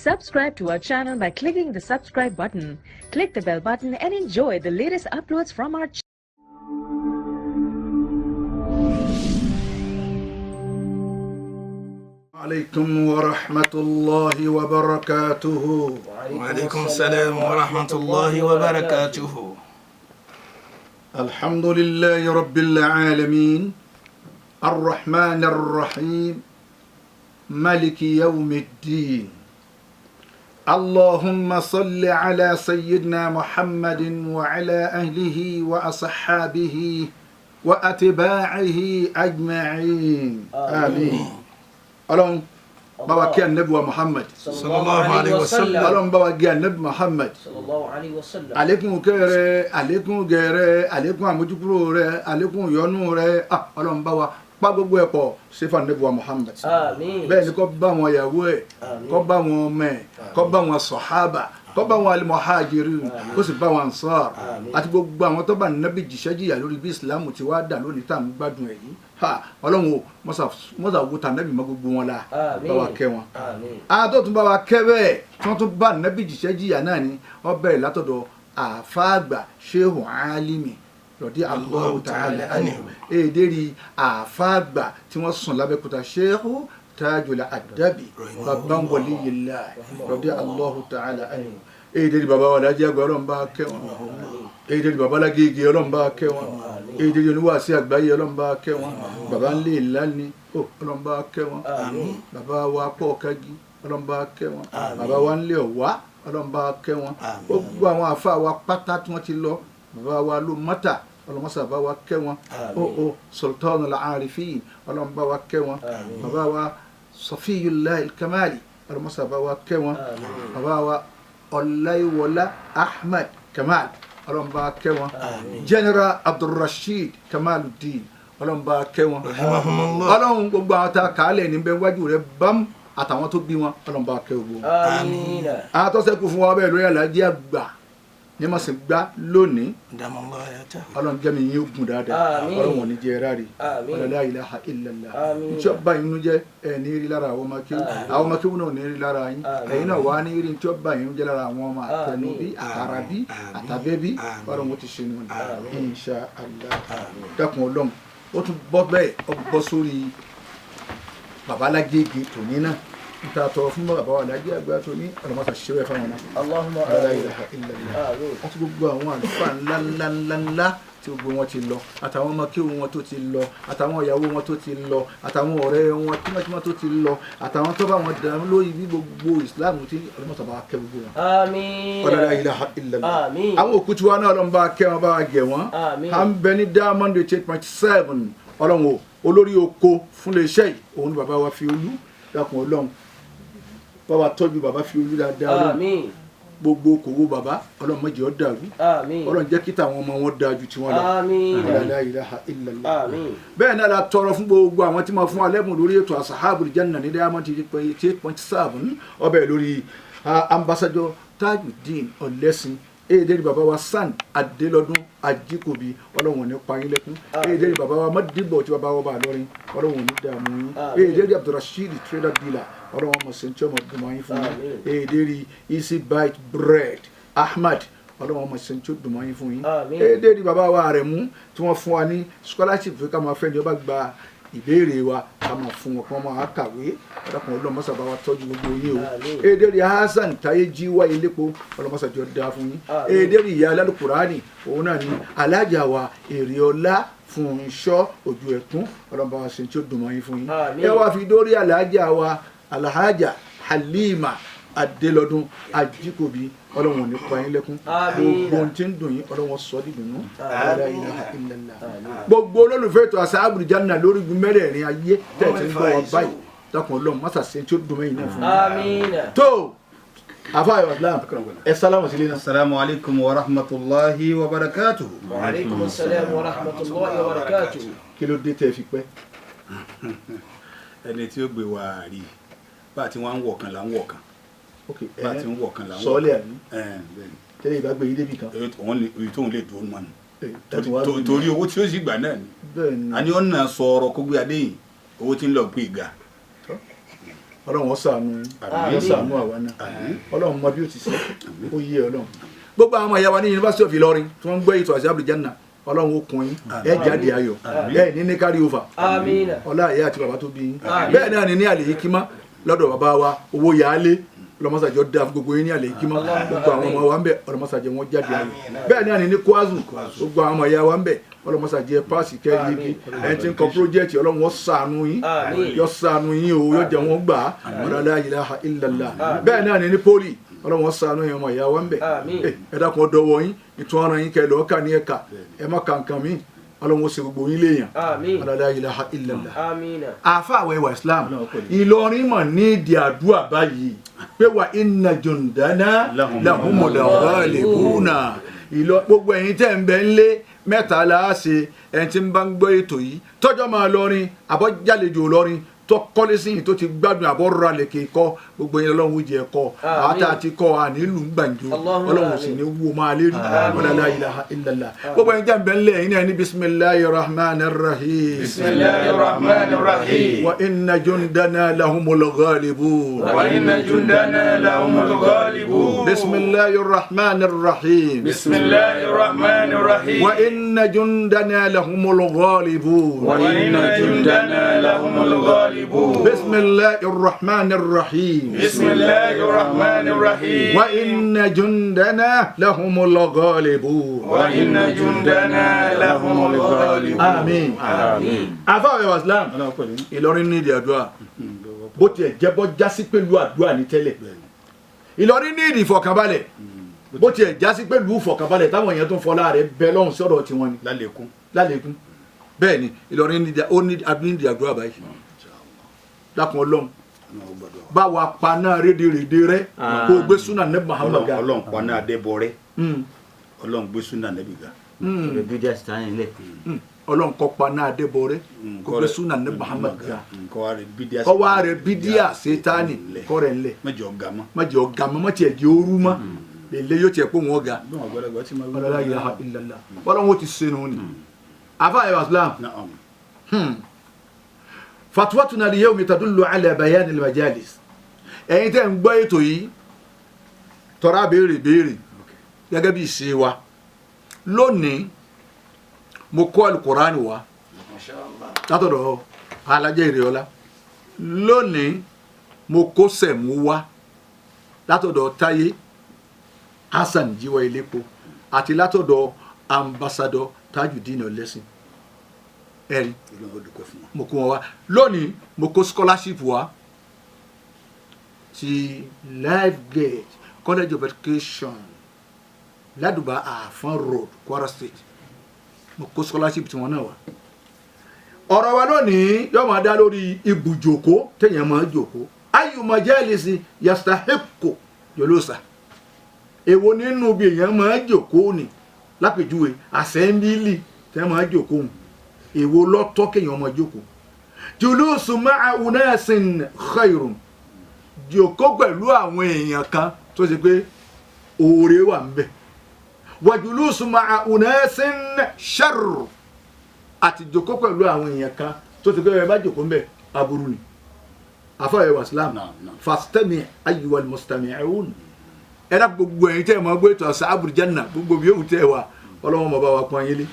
Subscribe to our channel by clicking the subscribe button. Click the bell button and enjoy the latest uploads from our channel. عليكم ورحمة الله وبركاته. وعليكم السلام ورحمة الله وبركاته. الحمد لله رب العالمين الرحمن الرحيم مالك يوم الدين. اللهم صل على سيدنا محمد وعلى أهله وأصحابه وأتباعه أجمعين آمين. Ọlọ́run bá wa kí Ànábì wa Muhammad sallallahu alaihi wasallam. Ọlọ́run bá wa kí Ànábì Muhammad sallallahu alaihi wasallam. àlékún kẹrẹ àlékún gẹrẹ àlékún àmójúkúrò rẹ àlékún ìyọ́nú rẹ Ọlọ́run bá wa pa gbogbo ẹ̀ pọ̀ ṣe fún Ànábì wa Muhammad. Àmín. bẹ́ẹ̀ ni kó bá wọn ìyàwó ẹ̀ kó bá wọn ọmọ ẹ̀ kó bá wọn sàhábà kó bá wọn al-muhajirin kó sì bá wọn ansar àti gbogbo àwọn tó bá Nábì jíṣẹ́ jìyà lórí bí Islam ti wá dà lónìí tá à ń gbádùn ẹ̀ yìí. Ọlọ́run o mọ́sà wo ta Nábì mọ́ gbogbo wọn la bá wa kẹ́ wọn. àtọ́ tún bá wa kẹ́ bẹ́ẹ̀ tí wọ́n tún bá Nábì jíṣẹ́ jìyà náà ni wọ́n bẹ̀rẹ̀ látọ̀dọ̀ àfáàgbà Sheikh Alimi rọ̀dí Allahu ta'ala anhu èdèrí àfáàgbà tí wọ́n sùn lábẹ́kúta Sheikh Tajul Adabi babban waliyillah rọ̀dí Allahu ta'ala anhu èdèrí bàbá wa lájẹ́ àgbà Ọlọ́run bá kẹ́ wọn èdèrí bàbá lágége Ọlọ́run bá kẹ́ wọn èdèrí oníwàásí àgbáyé Ọlọ́run bá kẹ́ wọn bàbá ńlẹ̀ ìlànì Ọlọ́run bá kẹ́ wọn bàbá wa pọ̀ kági Ọlọ́run bá kẹ́ wọn bàbá wa ńlẹ̀ ọ̀wá Ọlọ́run bá kẹ́ wọn gbogbo àwọn àfa wa pátá tí wọ́n ti lọ bàbá wa ló mọ́tà Ọlọ́run mọ́sà bá wa kẹ́ wọn Sultan al-Arifin Ọlọ́run bá wa kẹ́ wọn bàbá wa Safiyullah al-Kamali Ọlọ́run mọ́sà bá wa kẹ́ wọn bàbá wa Ọláyíwọlá Ahmed Kamal Ọlọ́run bá kẹ́ wọn General Abdulrasheed Kamaluddin Ọlọ́run bá kẹ́ wọn Ọlọ́run gbogbo àwọn tá a kàálẹ̀ níbẹ̀ wájú rẹ̀ bám àtàwọn tó bí wọn Ọlọ́run bá kẹ́ gbogbo Àmín. àwọn tó ṣẹ́kù fún wa bẹ́ẹ̀ lórí Àlàájì àgbà ní ma sì gbá lónìí Ọlọ́run jẹ́ mi yín ogun dáadáa Ọlọ́run wọn ní jẹ́ rárí la ilaha illallah tí ó bá inú jẹ́ ẹ̀ ní rí lára àwọn ọmọ kéwù náà ní rí lára yín ẹ̀yin náà wà ní rí tí ó bá inú jẹ́ lára àwọn ọmọ àtẹnubí àtàràbí àtàbẹ́bí Ọlọ́run wọn ti ṣe ní wọn insha Allah dákun Ọlọ́run ó tún bọ́ bẹ́ẹ̀ ọ bọ́ sórí babalágége tòní náà nta tọrọ fún bàbá wa Àlàájì àgbà tó ní ọlọmọta ṣiṣẹ́ fáwọn náà Allahumma la ilaha illallah àti gbogbo àwọn àlùfáà ńláńláńláńlá tí gbogbo wọn ti lọ àtàwọn ọmọ kéwù wọn tó ti lọ àtàwọn ìyàwó wọn tó ti lọ àtàwọn ọ̀rẹ́ wọn tímọ́tímọ́ tó ti lọ àtàwọn tó bá wọn dàrú lórí bí gbogbo Islam tí ọlọmọta bá kẹ́ gbogbo wọn. Àmín. la ilaha illallah. Àmín. àwọn òkú tiwa náà ọlọ́run bá kẹ́ wọn bá wa gẹ̀ wọ́n à ń bẹ ní Diamond 8.7 ọlọ́run o olórí oko fún iléeṣẹ́ yìí òun ni bàbá wa fi olú dákun Ọlọ́run bàbá tọ́jú bàbá fi olú dáadáa Àmín. gbogbo kòwó bàbá Ọlọ́run má jẹ́ ó dàrú Àmín. Ọlọ́run jẹ́ kí tàwọn ọmọ wọn dáa ju tiwọn lọ Àmín. la ilaha illallah. Àmín. bẹ́ẹ̀ náà la tọrọ fún gbogbo àwọn tí ma fún alẹ́bùn lórí ètò Ashabul Janna ní Diamond 8.7 ọbẹ̀ lórí ambassador Tajudeen Ọlẹ́sìn èdèrí bàbá wa San Adélọ́dún Ajíkòbí Ọlọ́run ní payín lẹ́kún èdèrí bàbá wa Mọ́dìbọ̀ tí bàbá wa bá lọ́rin Ọlọ́run ní dààmú yín èdèrí Abdulrasheed trader dealer Ọlọ́run ọmọ sèǹtì ọmọ dùnmọ́ yín fún yín èdèrí Easy Bite Bread Ahmad Ọlọ́run ọmọ sèǹtì dùnmọ́ yín fún yín èdèrí bàbá wa Àrẹ̀mú tí wọ́n fún wa ní scholarship fún ká máa fẹ́ ni ọba gba ìbéèrè wa ká máa fún wọn kí wọ́n máa kàwé ọlọ́kùnrin ọlọ́mọṣà bá wa tọ́jú gbogbo yín o èdèrí Hasan Táyé Jíwá Ilépo ọlọ́mọṣà jọ dáa fún yín èdèrí ìyá Al-Qur'ani òun náà ni alájà wa Èrèọlá Fúnṣọ́ Ojú Ẹ̀kún ọlọ́mọba wa ṣe tí ó dùn mọ́ yín fún yín ẹ wá fi dórí alájà wa Alhaja Halima Adélọ́dún Ajíkòbí Ọlọ́run ní pa yín lẹ́kún gbogbo ohun tí ń dùn yín Ọlọ́run sọ ọ́ dìdùnnú la ilaha illallah gbogbo olólùfẹ́ ètò Ashabul Janna lórí igun mẹ́rẹ̀ẹ̀rin ayé tẹ̀sí ń bọ̀ wá báyìí dákun Ọlọ́run mọ́sà sí tí ó dùn mẹ́yìn náà fún Àmín. tó àfáà Islam ẹ sálámù sílé náà. Assalamu alaikum wa rahmatullahi wa barakatuhu. Wa alaikum assalam wa rahmatullahi wa barakatuhu. kí ló dé tẹ́ fi pẹ́. ẹni tí ó gbé wa rí bá ti wọ́n ń wọ̀ kan là ń wọ̀ kan bá ti ń wọ̀ kan là ń wọ̀ kan sọ́ọ́lẹ̀ àní tẹ́lẹ̀ ìbá gbé yín débi kan. èyí tóun lè dùn mọ́ ni torí owó tí ó sì gbà náà ni bẹ́ẹ̀ ni a ní ọ̀nà sọ̀rọ̀ kó gbé adé yìí owó tí ń lọ pé ga Ọlọ́run ó ṣàánú yín, ó ṣàánú àwa náà. Ọlọ́run mọ bí ó ti ṣe, ó yé Ọlọ́run. Gbogbo àwọn ìyá wa ní University of Ilorin tí wọ́n ń gbé ètò Àṣàbùl Janna, Ọlọ́run ó kún yín, ẹ jáde ayọ̀, ẹ ní carry over. Ọlá ìyá àti bàbá tó bí yín. Bẹ́ẹ̀ náà ni ní Al-Hikmah lọ́dọ̀ bàbá wa owó yàálé ọlọmọsàjọ dá gbogbo yín ní Al-Hikmah, gbogbo àwọn ọmọ wa ń bẹ ọlọmọsàjẹ wọn jáde ayọ̀. Bẹ́ẹ̀ náà ni ní Kwazu gbogbo àwọn ọmọ ìyá wa ń bẹ ọlọmọsàjẹ páàsì kẹrìndínlẹ́gì ẹni tí ń kọ project Ọlọ́run ó ṣàánú yín, yó ṣàánú yín o, yó jẹ wọn gbà á la ilaha illallah. Bẹ́ẹ̀ náà ni ní poli Ọlọ́run ó ṣàánú yín ọmọ ìyá wa ń bẹ ẹ dákun ọdọwọ yín ìtúwọ́nà yín kẹ lọ́ọ́ kà ní ẹ̀ka ẹ má kàǹkàn mí Ọlọ́run ó ṣe gbogbo yín léèyàn la ilaha illallah. Àfa àwọn ẹwà Islam Ìlọrin mọ̀ ní ìdí àdúrà báyìí pé wà inna jundana lahumul ghalibuna. Gbogbo ẹ̀yin tẹ́ ń bẹ ńlé mẹ́ta la ṣe ẹni tí ń bá ń gbọ́ ètò yìí tọ́jọ́ máa lọrin àbọ̀jálejò lọrin tó kọ́lé sí yìí tó ti gbádùn àbọ̀rọ̀ alẹ̀ kì í kọ́ gbogbo yẹn Ọlọ́run ó jẹ́ kọ́ àtà àti kọ́ ànílù ń gbàǹjo Ọlọ́run sì ní wó máa lérí la ilaha illallah. Gbogbo ẹ̀yin tẹ́ ń bẹ ńlé ẹ̀yin náà ní bismillahir rahmanir rahim. Bismillahir rahmanir rahim. Wa inna jundana lahumul ghalibun. Wa inna jundana lahumul ghalibun. Bismillahir rahmanir rahim. Bismillahir rahmanir rahim. Wa inna jundana lahumul ghalibun. Wa inna jundana lahumul ghalibun. بسم الله الرحمن الرحيم. بسم الله الرحمن الرحيم. وإن جندنا لهم الغالبون. وإن جندنا لهم الغالبون. آمين. آمين. àfáà wa Islam Ìlọrin Nidi Adua bó tiẹ̀ jẹ́ bọ́ jásí pẹ̀lú àdúrà ní tẹ́lẹ̀ Ìlọrin Nidi ìfọ̀kànbalẹ̀ bó tiẹ̀ jásí pẹ̀lú ìfọ̀kànbalẹ̀ táwọn èèyàn tó ń fọlá rẹ̀ bẹ lọ́hùn sọ̀rọ̀ tiwọn ni lálẹ́kún bẹ́ẹ̀ ni Ìlọrin Nidi Adua báyìí dákun Ọlọ́run bá wa paná rédèrèdè rẹ kó gbé súnà nẹ́bí Muhammad ga Ọlọ́run paná adébọ rẹ Ọlọ́run gbé súnà nẹ́bí ga Ọlọ́run kó paná adébọ rẹ kó gbé súnà nẹ́bí Muhammad ga kó wá rẹ bídíà sétáni kó rẹ ńlẹ̀ mẹ́jọ ọ̀gá mọ́ mọ́tì ẹ̀dí ooru mọ́ lèlé yóò tiẹ̀ pé wọ́n ga la ilaha illallah Ọlọ́run ó ti sẹ́nu ni àfáà ẹ̀wà Islam. Fatwatuna al-yawm tadullu ala bayan al-majalis. Ẹ̀yin tẹ́ ń gbọ́ ètò yìí tọ́ra béèrè gẹ́gẹ́ bí ìṣe wa lónìí mo kó alukurani wa látọ̀dọ̀ alájẹ́ ìrẹ́ọ́lá lónìí mo kó sẹ̀mú wa látọ̀dọ̀ táyé Hassan jíwá ilépo àti látọ̀dọ̀ ambassador Tajudeen Ọlẹ́sìn ẹ̀rí mo kó wọn wá lónìí mo kó scholarship wa ti Life Gate College of Education Ládùbà Àfọ̀n Road Kwara State mo kó scholarship tí wọn náà wá ọ̀rọ̀ wa lónìí yóò máa dá lórí ibùjókòó téèyàn máa jókòó ayu majalisi yastahiqu julusa èwo nínú bí èèyàn máa jókòó ni lápèjúwe assembly téèyàn máa jókòó èwo lọ́tọ̀ kéèyàn máa jókòó julusu ma'a unasin khairun jókòó pẹ̀lú àwọn èèyàn kan tó ṣe pé oore wà ń bẹ wa julusu ma'a unasin sharr àti jókòó pẹ̀lú àwọn èèyàn kan tó ṣe pé ẹ bá jókòó ń bẹ aburú ni àfáà wa Islam fastami ayyuhal mustami'un ẹ̀dá gbogbo ẹ̀yin tẹ́ ẹ̀ máa gbé ètò Ashabul Janna gbogbo bí yóò tẹ́ ẹ wa ọlọ́wọ́n máa bá wa pọ́n yín lé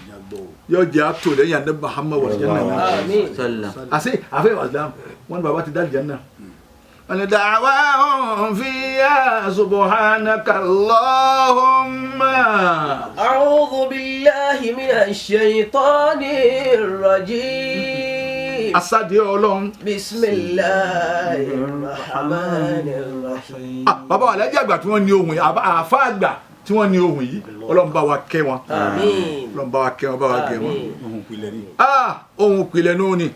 yóò jẹ́ àtò lẹ́yìn àdé Muhammad wal janna àṣẹ àfẹ́ wa Islam wọn bàbá ti dá Janna wọn da'wahum fiha subhanaka Allahumma. A'udhu billahi minash shaytanir rajim. Asade Ọlọ́run. Bismillahir rahmanir rahim. Bàbá wa lẹ́jẹ̀ àgbà tí wọ́n ní ohun yìí àfa àgbà tí wọ́n ní ohun yìí Ọlọ́run bá wa kẹ́ wọn. Àmín. Ọlọ́run bá wa kẹ́ wọn bá wa gẹ̀ wọn. ohun ìpìlẹ̀ ni. ohun ìpìlẹ̀ ní òní.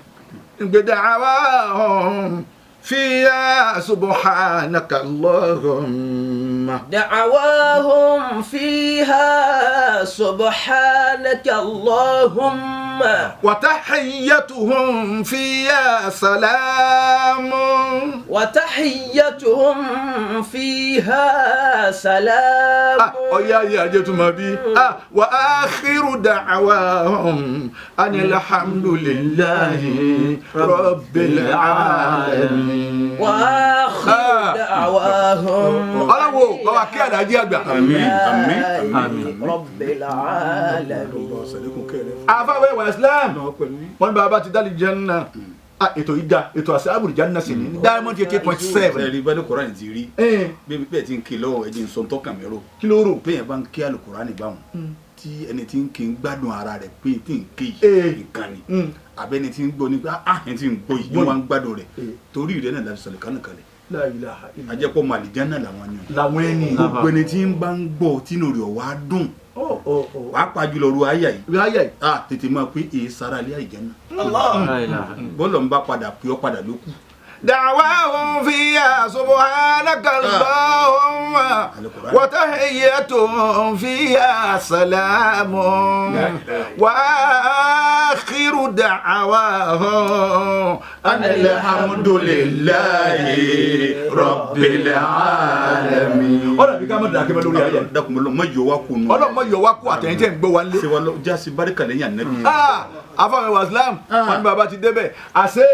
da'wahum fiha subhanaka Allahumma. دعواهم فيها سبحانك اللهم وتحيتهم فيها سلام وتحيتهم فيها سلام يا جتما بي وآخر دعواهم أن الحمد لله رب العالمين ọlọ́wọ́ bàbá kí àdájí àgbà. Rabbil alamin. àfàwẹ̀ wà Islam wọ́n ní bàbá ti dálì jẹ́nà ètò ìdá ètò àṣẹ àbùrìjà náà sì ní Diamond 88.7. ẹ̀rí bá ní Kùránì ti rí bẹ́ẹ̀ tí ń ké lọ́wọ́ ẹ̀jẹ̀ ń sọ tọ́kàn mẹ́rọ kí ló rò bẹ́ẹ̀ bá ń ké Àlùkùránì báwọn tí ẹni tí ń ké ń gbádùn ara rẹ̀ pé tí ń ké yìí nǹkan ni àbẹ́ni tí ń gbọ́ ní pé ẹni tí ń gbọ́ yìí wọ́n ń gbádùn rẹ̀ torí rẹ̀ náà láti sọ̀rọ̀ kánú kalẹ̀ ajẹ́pọ̀ màlìjánà làwọn ẹni gbogbo ẹni tí ń bá ń gbọ́ tínú rẹ̀ wá dùn wàá pàjùlọ ru ayé yìí tètè máa pé èyí sára ilé àìjẹ́nà bọ́ọ̀lù ń bá padà pé ọ́ padà ló kù. دعواهم فيها سبحانك اللهم وتحيتهم فيها سلام وآخر دعواهم أن الحمد لله رب العالمين. ọ̀rọ̀ bí ká má dàkẹ́ mọ́ lórí ayé. dákun mọ́ yọ wá kú nù. ọlọ́run mọ́ yọ wá kú àtẹ̀yìn tẹ̀ ń gbọ́ wa lé. ṣé wàá lọ jásí Bàríkà lẹ́yìn Ànábì. afáwọn ẹwà Islam wọn ní bàbá ti débẹ̀ àṣẹ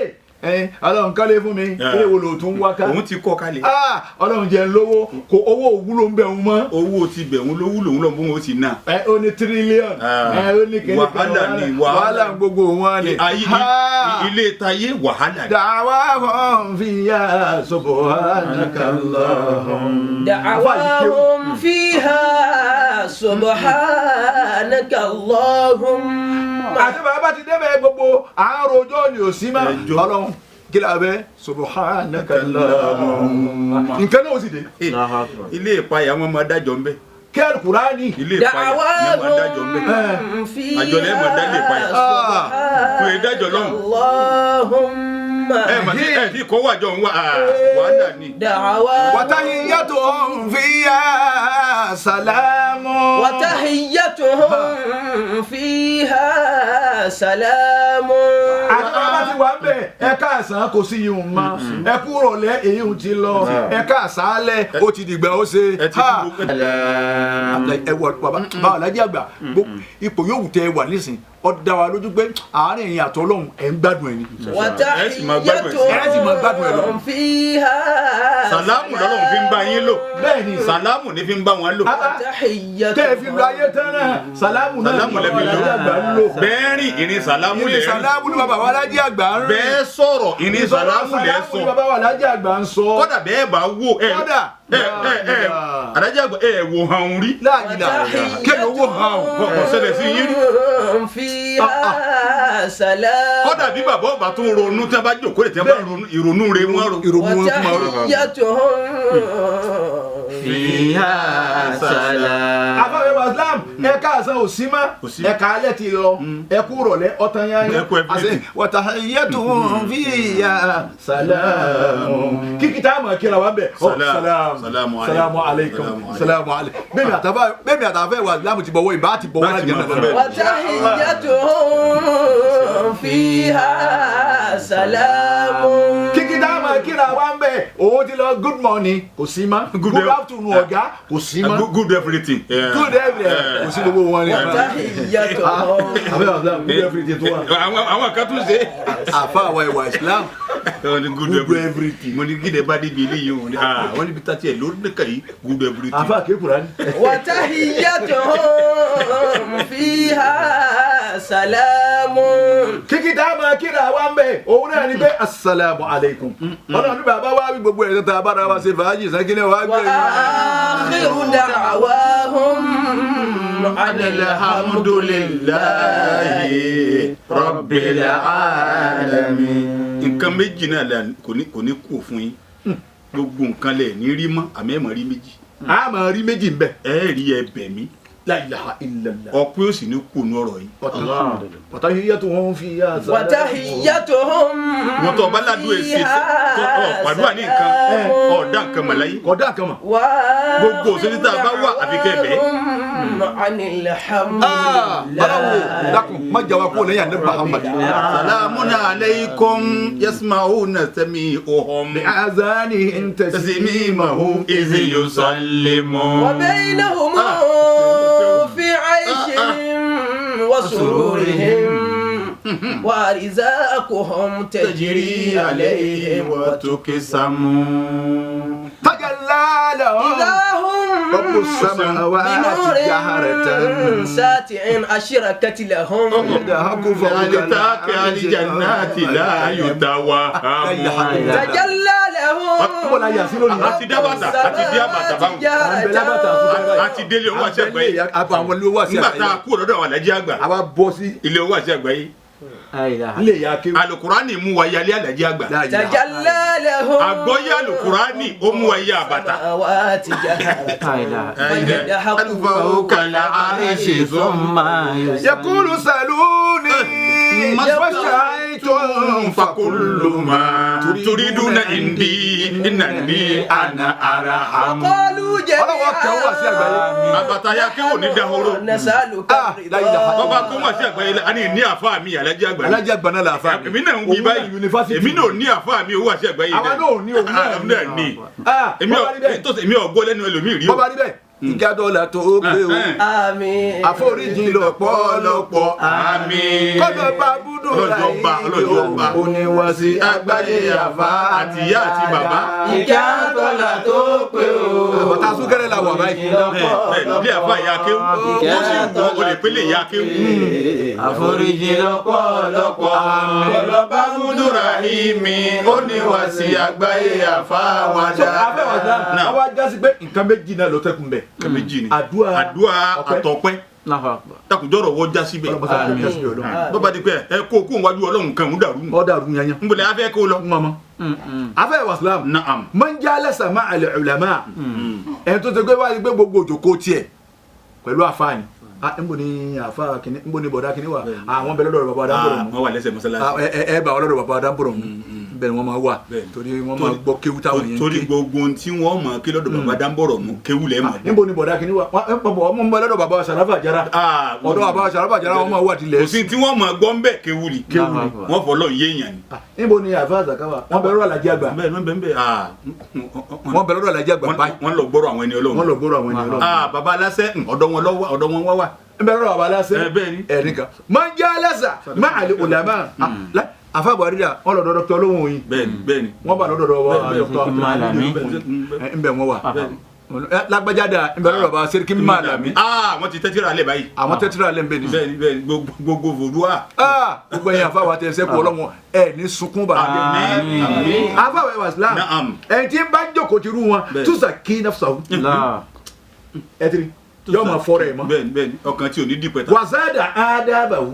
Ọlọ́run kálé fún mi ilé wo ló tún wá ká òun ti kọ́ kálẹ̀. Ọlọ́run jẹ́ lówó kò owó òwúlò ń bẹ̀ ń mọ́. owó ti bẹ̀ ń lówó lòun lọ́n bóun ó ti ná. ó ní tírílíọ̀nù ó ní kéde wàhálà gbogbo wọn ni. ilé tayé wàhálà ni. da'wahum fiha subhanaka Allahum. da'wahum fiha subhanaka Allahum. àti bàbá ti débẹ̀ gbogbo àárò ọjọ́ ni ò sí mọ́. Ọlọ́run kí la bẹ subhanaka Allahumma nǹkan náà ó sì dé. ilé ìpayà wọn máa dájọ́ ń bẹ. kẹ́rù Kùránì. ilé ìpayà wọn máa dájọ́ ń bẹ. àjọlẹ̀ máa dá ilé ìpayà. kò yẹ dájọ́ lọ́hùn. ẹ ti kọ́ wàjọ ń wá wàhálà ni. wa tahiyyatuhum fiha salamun. wa tahiyyatuhum fiha salamun. àtàwọn ti wà ń bẹ̀ ẹ káàsán kò sí yìí ń mọ́ ẹ kúrò lẹ́ èyí ń ti lọ ẹ káàsálẹ̀ ó ti dìgbà ó ṣe. ẹ wọ bàbá alájí àgbà ipò yóò wù tẹ ẹ wà nísìn ó dá wa lójú pé àárín ẹ̀yin àti Ọlọ́run ẹ̀ ń gbádùn ẹ̀ ni. ẹ sì máa gbádùn ẹ̀ lọ. sàlámù lọ́lọ́run fi ń bá yín lò. bẹ́ẹ̀ni sàlámù ní fi ń bá wọn lò. tẹ́ ẹ fi lo ayé tán náà sàlámù náà lè fi lò. bẹ́ẹ̀ rìn ìrìn sàlámù lè rìn. sàlámù ni bàbá wa alájí àgbà ń rìn. bẹ́ẹ̀ sọ̀rọ̀ ìrìn sàlámù lè sọ. sàlámù ni bàbá wa alájí àgbà ń sọ. kódà bẹ́ẹ̀ bá wò alájí àgbà wò hàn rí. kéde owó hàn kò ṣẹlẹ̀ sí yín rí. kódà bí bàbá ọba tó ń ronú tí a bá jókòó lè tí a bá ìrònú rẹ̀ wọ́n rò. fiha salam. àbáwẹ̀ wa Islam ẹ káàsán ò sí mọ́ ẹ kàálẹ̀ ti lọ ẹ kú rọ̀lẹ́ ọ̀tán yáyá àṣẹ wa tahiyyatuhum fiha salam. kíkì tá a mọ̀ kíra wa bẹ̀ salamu alaykum salamu alaykum. bẹ́ẹ̀ni àtàfẹ́ wa Islam ti bọ̀wọ́ ìbá ti bọ̀wọ́ láti jẹ́ náà. wa tahiyyatuhum fiha salam. kíkì tá a mọ̀ kíra wa bẹ̀ òun ti lọ good morning kò sí mọ́ good afternoon ọ̀gá kò sí mọ́ good everything good everything kò sí gbogbo wọn ni. wa tahiyyatuhum good everything tó wà. àwọn kan tún ṣe. àfa àwọn ìwà Islam good everything mo ní gídé bá débi eléyìí o wọ́n níbi tá tiẹ̀ lórí nìkan yìí good everything. àfa kéèkùrá ni. wa tahiyyatuhum fiha salamun. kíkì tá a máa kíra wa ń bẹ̀ òun náà ni pé asalaamu alaykum. ọlọ́run ní bàbá wa wí gbogbo ẹ̀ tá a bára wa ṣe fàájì sákìlẹ̀ wa gbé. wa akhiru da'wahum alhamdulillahi rabbil alamin. nǹkan méjì náà kò ní kú fún yín gbogbo nǹkan lẹ̀ ní rí mọ́ àmì ẹ̀ mọ̀ rí méjì. a máa rí méjì ń bẹ̀. ẹ rí ẹ̀bẹ̀ mi. La ilaha illallah. ọ̀pẹ́ òsì ní kú nù ọ̀rọ̀ yìí. wa tahiyyatuhum fiha salam. wa tahiyyatuhum wọ́n tó ọba ládùú èsì pàdúrà ní nǹkan ọ̀dà nǹkan mọ̀ láyé. ọ̀dà nǹkan mọ̀. gbogbo òṣèlú tá a bá wà àfikẹ́ bẹ́ẹ̀. balawo dakun ma jawa ko lẹ́yìn anabi Muhammad. salamun alaykum yasma'una sami'uhum bi'azanihim tasmimahum idh yusallimun. wa baynahum fi 'ayshihim wa sururihim wa rizquhum tajri 'alayhim wa tuqsamu. tajalla رب السماوات جهرة ساتع أشركت لهم يدهك فوق لتاك الجنات لا يتوهم تجلى لهم ولا يصلون àti dábàtà àti díàbàtà báwọn àti délé owó àti àgbáyé àwọn olówó àti nígbà tá a kú ọ̀dọ̀ àwọn alájí àgbà àwa bọ́ sí ilé owó àti àgbáyé ilé ìyá kéwù alukurani mú wa yálé alájí àgbà تجلى لهم àgbọ́yé alukurani ó mú wa yá àbàtà السماوات جهرة فوق العرش ثم يقول سألوني ما استطعتم فكل ما تريدون عندي إنني أنا أرحم قالوا جميعا àbàtà ya kéwò ní dahoro نسألك bàbá kó wá sí àgbáyé la ani ní àfáà mi alájí àgbà alájà gbaná la fa èmi náà ń wí báyìí èmi náà ní àfáà mi owó àti àgbáyé àwa náà ní òun náà ní èmi ọgbọ́ lẹ́nu ẹlòmíì rí o bọ́bá rí bẹ́ẹ̀ ìjádọ́là tó gbé o آمين àforíjì lọ́pọ̀lọpọ̀ àmín kọ́dọ̀ bá búdò ọlọ́jọ́ba ọlọ́jọ́ba oníwàsí àgbáyé àfa àti ìyá àti bàbá ìjádọ́là tó pé o àbọ̀tá súnkẹ́rẹ́ la wà báyìí bí àfáà ìyá kéwù ó sì wọ olè pélé ìyá kéwù àforíjì lọ́pọ̀lọpọ̀ ọlọ́ba múdúrà ìmí ó níwàsí àgbáyé àfáà wàdà àwa jásí pé nǹkan méjì náà ló tẹ́kùn bẹ̀ méjì ni àdúrà àtọpẹ́ takùjọ́rọ̀ wọ́n já síbẹ̀ bọ́bá di pé ẹ kó wájú ọlọ́run kan ń dàrú ọ̀dà rú yanyan ń bọ̀lẹ̀ afẹ́ kó lọ. mọ́mọ́ afẹ́ wàsílám Na'am. man jalasa ma'a al-ulama ẹni tó ti gbé wáyé gbé gbogbo òjòkó tiẹ̀ pẹ̀lú àfáàní nbọ ni àfáà kìíní nbọ ni bọ̀dá kìíní wà àwọn bẹ lọ́dọ̀ bàbá Adamboro mu wọ́n wà lẹ́sẹ̀ mọ́sálásí. ẹ bá wọn lọ́dọ̀ bàbá Adamboro mu bẹ́ẹ̀ ni wọ́n máa wà torí wọ́n máa gbọ́ kéwú táwọn yẹn ń ké torí gbogbo tí wọ́n mọ̀ kí lọ́dọ̀ bàbá Adamboro mu kéwú lẹ́ mọ̀. nbọ ni bọ̀dá kìíní wà wọ́n bẹ lọ́dọ̀ bàbá Sàràfà Àjàrà ọ̀dọ̀ bàbá Sàràfà Àjàrà wọ́n máa wà tilẹ̀ kò sí tí wọ́n mọ̀ gbọ́ ń bẹ̀ kéwú ni wọ́n fọ́ lọ́ọ̀ yéèyàn ni. nbọ ni àfáà Zakawa wọ́n bẹ lọ́dọ̀ Alhaji Àgbà wọ́n bẹ lọ́dọ̀ Alhaji Àgbà báyìí wọ́n lọ gbọ́rọ̀ àwọn ẹni Ọlọ́run. wọ́n lọ gbọ́rọ̀ àwọn ènìyàn lọ́wọ́ bàbá aláṣẹ ọ̀dọ̀ wọn wá wà. nbẹ lọ́dọ̀ bàbá aláṣẹ bẹ́ẹ̀ ni. ẹnìkan man jalasa ma'a al-ulama àfáà Buhari dà wọ́n lọ́dọ̀ dr olóhùn yìí bẹ́ẹ̀ ni. wọ́n bá lọ́dọ̀ dr nbẹ wọn wà lágbájáda nbẹ lọ́dọ̀ bàbá Sẹ́ríkì Málàmí wọ́n ti tẹ́tí ra alẹ́ báyìí. àwọn tẹ́tírà lẹ́ nbẹ ni bẹ́ẹ̀ ni gbogbo vòdúà. gbogbo ẹ̀yin àfáà wa tẹ̀ ṣẹ́kù ọlọ́wọ́n ẹ̀ ní sunkún bá àfáà wa ẹ̀wà Islam Na'am. ẹ̀yin tí ń bá jókòó ti rú wọn túnṣà kí nafsahu ẹ̀ tiri yóò máa fọ́rọ̀ ẹ̀ mọ́ bẹ́ẹ̀ ni ọkàn tí ò ní dìpẹ́ta. wàzádà ádábàwù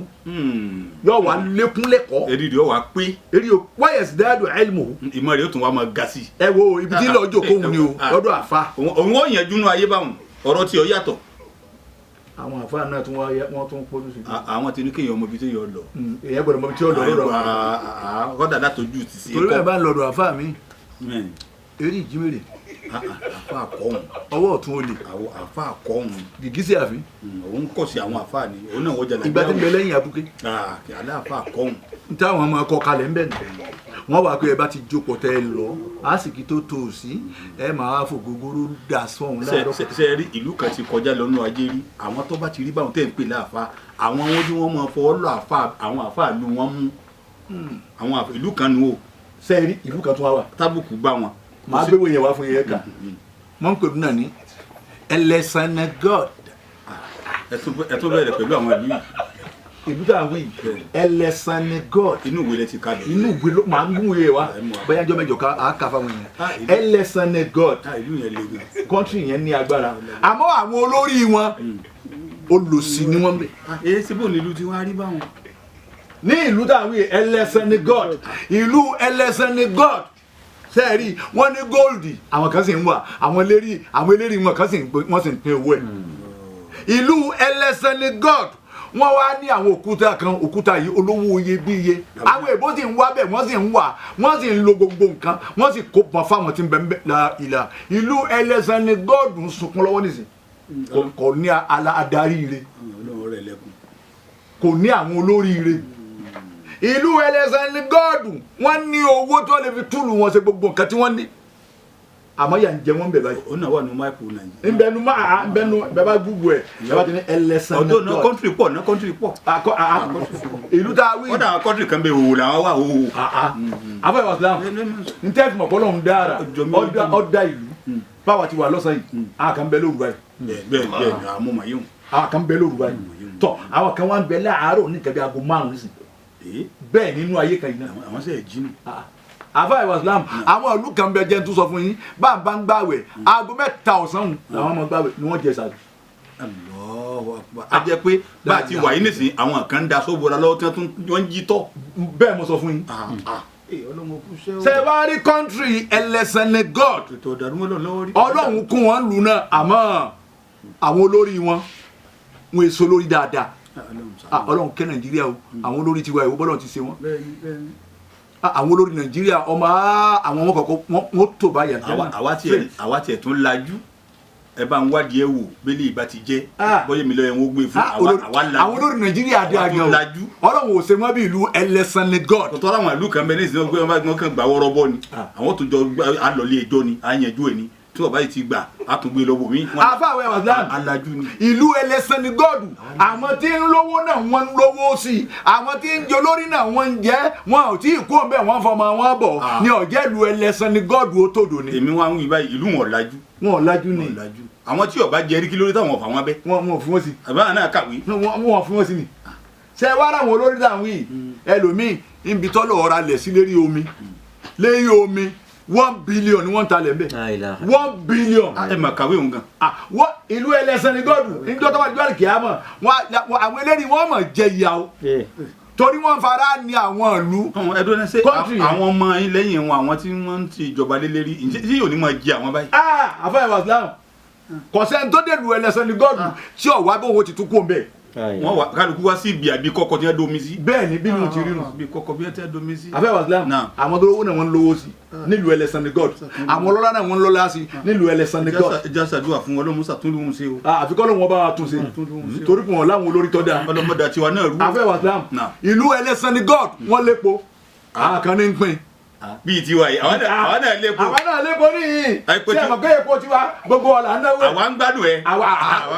yóò wá lékún lẹ́kọ̀ọ́ èrì rẹ̀ wà pé èrì o wáyẹ̀sì dáadọ̀ ẹ̀lmù ìmọ̀ rẹ̀ ó tún wá máa ga sí. ẹ wo ibi tí lọ́ọ́ jókòó òun ni o lọ́dọ̀ àfa òun ó yànjú nú ayé báwọn ọ̀rọ̀ tí ó yàtọ̀. àwọn àfa náà tún wọ́n tún pọ́nú sí àwọn ti ní kéèyàn ọmọ ibi tí yóò lọ. èyàn gbọ́dọ̀ mọ ibi tí ó lọ lọ́dọ̀ kọ́dà látọjú ti sí torí bẹ́ẹ̀ bá ń lọ́dọ̀ àfa mi Amen. èrì ìjímèrè àfa àkọ́hùn ọwọ́ ọ̀tún olè àfa àkọ́hùn gìgísẹ̀ àfi òun kọ̀ sí àwọn àfa ni òun náà wọ́n jà ìgbà tí ń bẹ lẹ́yìn abuké alẹ́ àfa àkọ́hùn. táwọn ọmọ ẹkọ kalẹ̀ ń bẹ̀ nù wọ́n wá pé ẹ bá ti jókòó tẹ́ ẹ lọ àsìkí tó tó o sí ẹ máa fò gogoro dà sọ̀hún láàárọ̀. ṣe rí ìlú kan ti kọjá lọ́nà ajé rí àwọn tó bá ti rí báwọn tẹ̀ ń pè láàfa àwọn wọn tí wọ́n máa fọwọ́ lọ àwọn àfa ìlú wọn mú àwọn ìlú kan nù o sẹ́ẹ̀rí ìlú kan tún wá wà tábùkù bá wọn. máa gbé wòye wá fún yẹn kà mọ́ ń pèlú náà ní ẹlẹ́sànà god ẹ tó bẹ̀rẹ̀ pẹ̀lú àwọn ìlú yìí. ìlú tá à ń wí ẹlẹ́sànà god inú ìwé lẹ ti ka lọ. inú ìwé ló máa ń mú wòye wá bẹ́ẹ̀ jọ́ mẹ́jọ ká á kà fáwọn yẹn ẹlẹ́sànà god ìlú yẹn le gan. kọ́ńtì yẹn ní agbára àmọ́ àwọn olórí wọn olòṣì ni wọ́n bẹ̀. èyí síbò nílùú tí wọ́n á rí báwọn. ní ìlú tá à ń wí ẹlẹ́sànà god ìlú ẹlẹ́sànà god sẹ́ẹ̀rí wọ́n ní góòlì àwọn kan sì ń wà àwọn eléri wọn kan sì ń pín owó ẹ̀ ìlú ẹlẹ́sẹ̀ni god wọ́n wá ní àwọn òkúta yìí olówó iyebíye àwọn èbó sì ń wá bẹ́ẹ̀ wọ́n sì ń wà wọ́n sì ń lo gbogbo nǹkan wọ́n sì kó pọn fáwọn tí ń bẹ ń bẹ ìlà ìlú ẹlẹ́sẹ̀ni god ń sunkún lọ́wọ́ nísìn kò ní adarí ire kò ní àwọn olórí ire ìlú ẹlẹ́sẹ̀ni gọ́ọ̀dù wọ́n ní owó tó lè fi túlù wọn ṣe gbogbo nǹkan tí wọ́n ní àmọ́ yà ń jẹ wọ́n bẹ̀ báyìí. ó náà wà ní máìpù nàìjíríà. nbẹnu bẹ́ẹ̀ bá gbúgbù ẹ̀ bẹ́ẹ̀ bá ti ní ẹlẹ́sẹ̀ni gọ́ọ̀dù. ọdún náà kọ́ńtírì pọ̀. ìlú tá a wí. wọ́n dà kọ́ńtírì kan bẹ òwò làwọn wà òwò. àbá ìwà sílámù n tẹ́ fi mọ̀ kọ́ lọ́hún dára ọ̀dà ìlú báwa ti wà lọ́sàn yìí a kàn bẹ lóru báyìí bẹ́ẹ̀ àmọ́ màá yóò. àwọn kan bẹ lóru báyìí tọ àwọn kan wá ń bẹ láàárọ̀ ní nǹkan bí aago 5 nísìn bẹ́ẹ̀ nínú ayé kan yìí náà àwọn sẹ́ẹ̀ jí nù. àfa ìwà islam àwọn ìlú kan bẹ jẹ́ tó sọ fún yín bá a bá ń gbàwẹ̀ aago 3 ọ̀sán làwọn ọmọ gbàwẹ̀ ni wọ́n jẹ sàdù. a jẹ́ pé bá a ti wà yín nísìn àwọn kan ń da sóbora lọ́wọ́ tí wọ́n ń jí tọ́. bẹ́ẹ̀ mo sọ fún yín. ṣe wá rí kọ́ńtírì ẹlẹ́sìn ní god ọlọ́run kún wọn lù náà àmọ́ àwọn olórí wọn èso lórí dáadáa ọlọ́run kẹ́ nàìjíríà o àwọn olórí tiwa ìwọ bọ́lọ̀ ti ṣe wọn àwọn olórí nàìjíríà ọmọ àwọn ọmọ kọ̀ọ̀kan wọ́n tó báyà jẹ́ àwa tiẹ̀ tún lajú ẹ bá ń wádìí ẹ wò bẹ́lẹ̀ ìbá ti jẹ́ bọ́yẹ̀ mi lọ ẹ̀ ń gbé fún àwa lajú àwọn olórí nàìjíríà dé àgbà o ọlọ́run ò ṣe mọ́ bí ìlú ẹlẹ́sìn ní god. tọ́tọ́ àwọn ìlú kan bẹ ní ìsìn náà wọ́n kàn gbà wọ́rọ́ bọ́ ni àwọn tó jọ alọ́lé ẹjọ́ ni àyànjú ẹ̀ ni tí wọ́n bá yìí ti gbà á tún gbé lọ́wọ́ mi. àfàwẹ̀ wàsílám alájú ni. ìlú ẹlẹ́sìn ní gọ́ọ̀dù àwọn tí ń lówó náà wọ́n ń lówó sí i àwọn tí ń jẹ olórí náà wọ́n ń jẹ́ wọn ò tí ì kó ń bẹ̀ wọ́n fọmọ wọn bọ̀ ní ọ̀jẹ́ ìlú ẹlẹ́sìn ní gọ́ọ̀dù ó tòdò ni. èmi wá ń wí báyìí ìlú wọn ọ̀làjú. wọn ọ̀làjú ni. àwọn tí ọba jẹrí kí lórí táwọn ọ̀fà wọn bẹ́. wọn ò fi wọn sí. àbá náà kàwé. wọn ò fi wọn sí ni. ṣé wàá rà wọn olórí táwọn yìí ẹlòmíì ibi tọ́lọ̀ ọ̀ra lẹ̀ sí lérí omi lérí omi 1 billion ni wọ́n ta lẹ̀ bẹ́ẹ̀ 1 billion. ẹ mà kàwé òun gan. ìlú ẹlẹ́sìn ní gọ́ọ̀dù níjọ́ tó bá jọ́ àlùkìyà mọ̀ àwọn eléyìí wọ́n mọ̀ jẹ ìyà o torí wọ́n fara ní àwọn ìlú. ẹdún ẹni ṣe àwọn ọmọ lẹ́yìn wọn àwọn tí wọ́n ń ti ìjọba lé lérí tí yóò ní máa jẹ àwọn báyìí. àfọyín wàsílám kọ̀sẹ́ tó dé lu ẹlẹ́sìn ní gọ́ọ̀dù tí ọ̀wá bó wo ti tún kó ń bẹ̀. wọ́n wà kálukú wá sí ibi àbí kọ́kọ́ tí wọ́n domi sí. bẹ́ẹ̀ ni bí mo ti rí nù. bí kọ́kọ́ bí wọ́n ti domi sí. àfẹ́ wàsílám àwọn tó lówó náà wọ́n ń lówó sí nílùú ẹlẹ́sìn ní god àwọn ọlọ́lá náà wọ́n ń lọ́lá sí nílùú ẹlẹ́sìn ní god. jásàdúrà fún Ọlọ́run Musa tún lóhun ṣe o. àfikọ́ lóhun ọba tún ṣe torí pé wọn láwọn olórí tọ́ da. ọlọmọdà tiwa náà rú. àfẹ́ wàsílám ìlú ẹlẹ́sìn ní god wọ́n lépo àwọn kan ní ń pín bíi tiwa yìí àwọn náà lépo. àwọn náà lépo níyìn ṣé ẹ mọ̀ pé epo tiwa gbogbo ọ̀la ń náwó. àwa ń gbádùn ẹ. àwa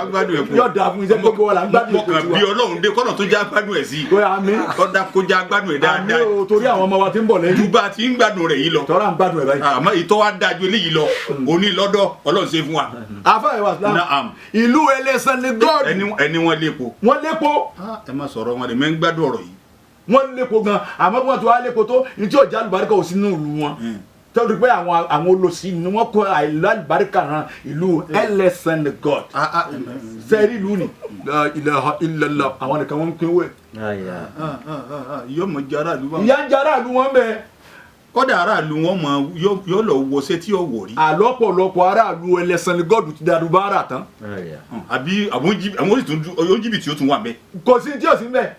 ń gbádùn ẹ fún. yóò dáa fún iṣẹ́ gbogbo ọ̀la ń gbádùn epo tiwa. mọ̀kàn bí Ọlọ́run dé kọ́nà tó já gbádùn ẹ̀ sí. kọ́dà kó já gbádùn ẹ̀ dáadáa. àmì o torí àwọn ọmọ wa ti ń bọ̀ lẹ́yìn. júbà ti ń gbádùn rẹ̀ yìí lọ. tọ́ra ń gbádùn ẹ̀ báyìí. àmọ́ ìtọ́ wa dájú eléyìí lọ òní lọ́dọ̀ Ọlọ́run ṣe fún wa. àfáà ìwà islam ìlú ẹlẹ́sìn ní gọ́ọ̀dù. ẹni wọ́n lépo. wọ́n lépo. ẹ má sọ̀rọ̀ wọn lè mẹ́ ń gbádùn ọ̀rọ̀ yìí. wọ́n lépo gan àmọ́ bí wọ́n ti wá lépo tó ní tí ọjà àlùbáríkà ò sí nínú ìlú wọn tọ́jú pé àwọn olòṣì ni wọ́n kó àlùbáríkà ran ìlú ẹlẹ́sìn ní god sẹ́ẹ̀rì ìlú ni ilaha illallah àwọn nìkan wọ́n ń pín wẹ̀. yóò mọ jẹ́ aráàlú wọn. ìyá ń jẹ́ aráàlú wọn bẹ́ẹ̀. kọ́dà aráàlú wọn mọ yóò lọ wọṣẹ́ tí yóò wọ̀ rí. àlọ́pọ̀lọpọ̀ aráàlú ẹlẹ́sìn ní god ti dàrú báárà tán. àbí àwọn jìbìtì ó tún wà bẹ́ẹ̀. kò sí tí ò sí bẹ́ẹ̀.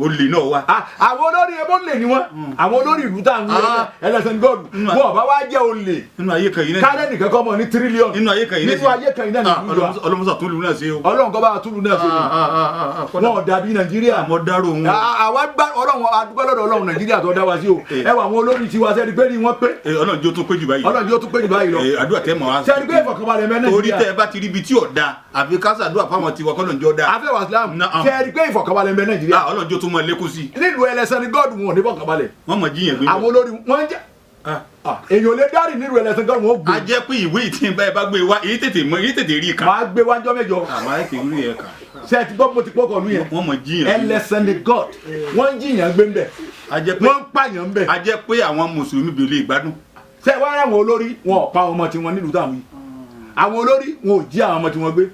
olè náà wá. àwọn olórí ẹbọ lè ní wọn àwọn olórí ìlú tá à ń wọ ẹlẹ́sìn gọọdù wọn bá wá jẹ olè. nínú ayé kan yìí náà. kálẹ̀ nìkan kọ́ mọ̀ ní tírílíọ̀nù. nínú ayé kan yìí náà. nínú ayé kan yìí náà nìlú wa. ọlọmọsà tún lù náà sí o. ọlọ́run kọ́ bá tún lù náà sí o. wọn ò dàbí nàìjíríà. àmọ́ dárò wọn. àwa gbá ọlọ́run adúgbò lọ́dọ̀ ọlọ́run nàìjíríà tó dá wa sí o. ẹ wà àwọn olórí tiwa sẹ́ni pé ni wọ́n pé. ọlọ́run jó tún pé jù báyìí. ọlọ́run jó tún pé jù báyìí lọ. àdúrà tẹ́ mọ̀ wá. sẹ́ni pé ìfọ̀kànbalẹ̀ mẹ́ nàìjíríà. torí tẹ́ ẹ bá ti rí ibi tí ò da àfi kásádùà fáwọn tiwa kọ́nà jọ da. afẹ́ wàsílám sẹ́ni pé ìfọ̀kànbalẹ̀ mẹ́ nàìjíríà. ọlọ́run jó tún mọ lékún sí. nílùú ẹlẹ́sìn ní gọ́ọ̀dù wọn ò ní fọ̀kànbalẹ̀. wọ́n mọ̀ jíyàn gbé. àwọn olórí wọn jẹ́ èyàn lè dárì nílùú ẹlẹ́sìn gọ́ọ̀dù wọn gbé. a jẹ́ pé ìwé ìtìǹbà ẹ bá gbé wa èyí tètè rí kan. máa gbé wájọ́ mẹ́jọ. àmọ́ ẹ ti rí ẹ kà. ṣé ẹ ti gbọ́ bó ti pọ́kọ̀ lú yẹn. wọ́n mọ̀ jíyàn. ẹlẹ́sìn ní god wọ́n ń jíyàn gbé ńbẹ̀. wọ́n ń pààyàn ńbẹ̀. a jẹ́ pé àwọn mùsùlùmí bèlè ìgbádùn. ṣé wàá rà àwọn olórí wọn ò pa ọmọ tiwọn nílùú táwọn yìí àwọn olórí wọn ò jí àwọn ọmọ tiwọn gbé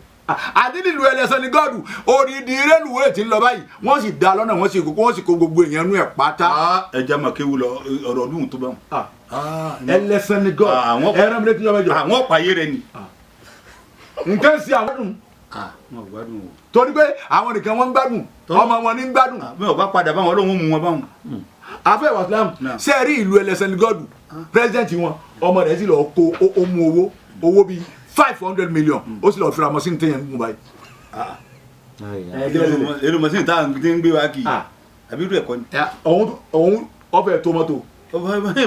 àti nílùú ẹlẹ́sìn ní gọ́ọ̀dù odidi rélùwé ti ń lọ báyìí wọ́n sì dá lọ́nà wọ́n sì kó gbogbo èèyàn nú ẹ̀ pátá. ẹja mà kéwu lọ ọ̀rọ̀ ọdún tó bá wọn. ẹlẹ́sìn ní gọ́ọ̀dù ẹran mi lè tún yọ mẹ́jọ. àwọn pààyè rẹ ni. nǹkan sí àwọn dùn. wọn ò gbádùn o. torí pé àwọn nìkan wọn ń gbádùn ọmọ wọn ní ń gbádùn. mi ò bá padà báwọn Ọlọ́run mú wọn báwọn. afẹ́ wàsílám ṣe rí ìlú ẹlẹ́sìn ní gọ́ọ̀dù pírẹsidẹ́ǹtì wọn ọmọ rẹ̀ sì lọ kó ó mú owó bíi 500 million ó sì lọ fira mọ́sínì téèyàn ń gùn báyìí. èrò mọ́sínì tá à ń gbé wá kì í àbí irú ẹ̀kọ́ ni. òun ọ̀fẹ́ tó mọ́tò.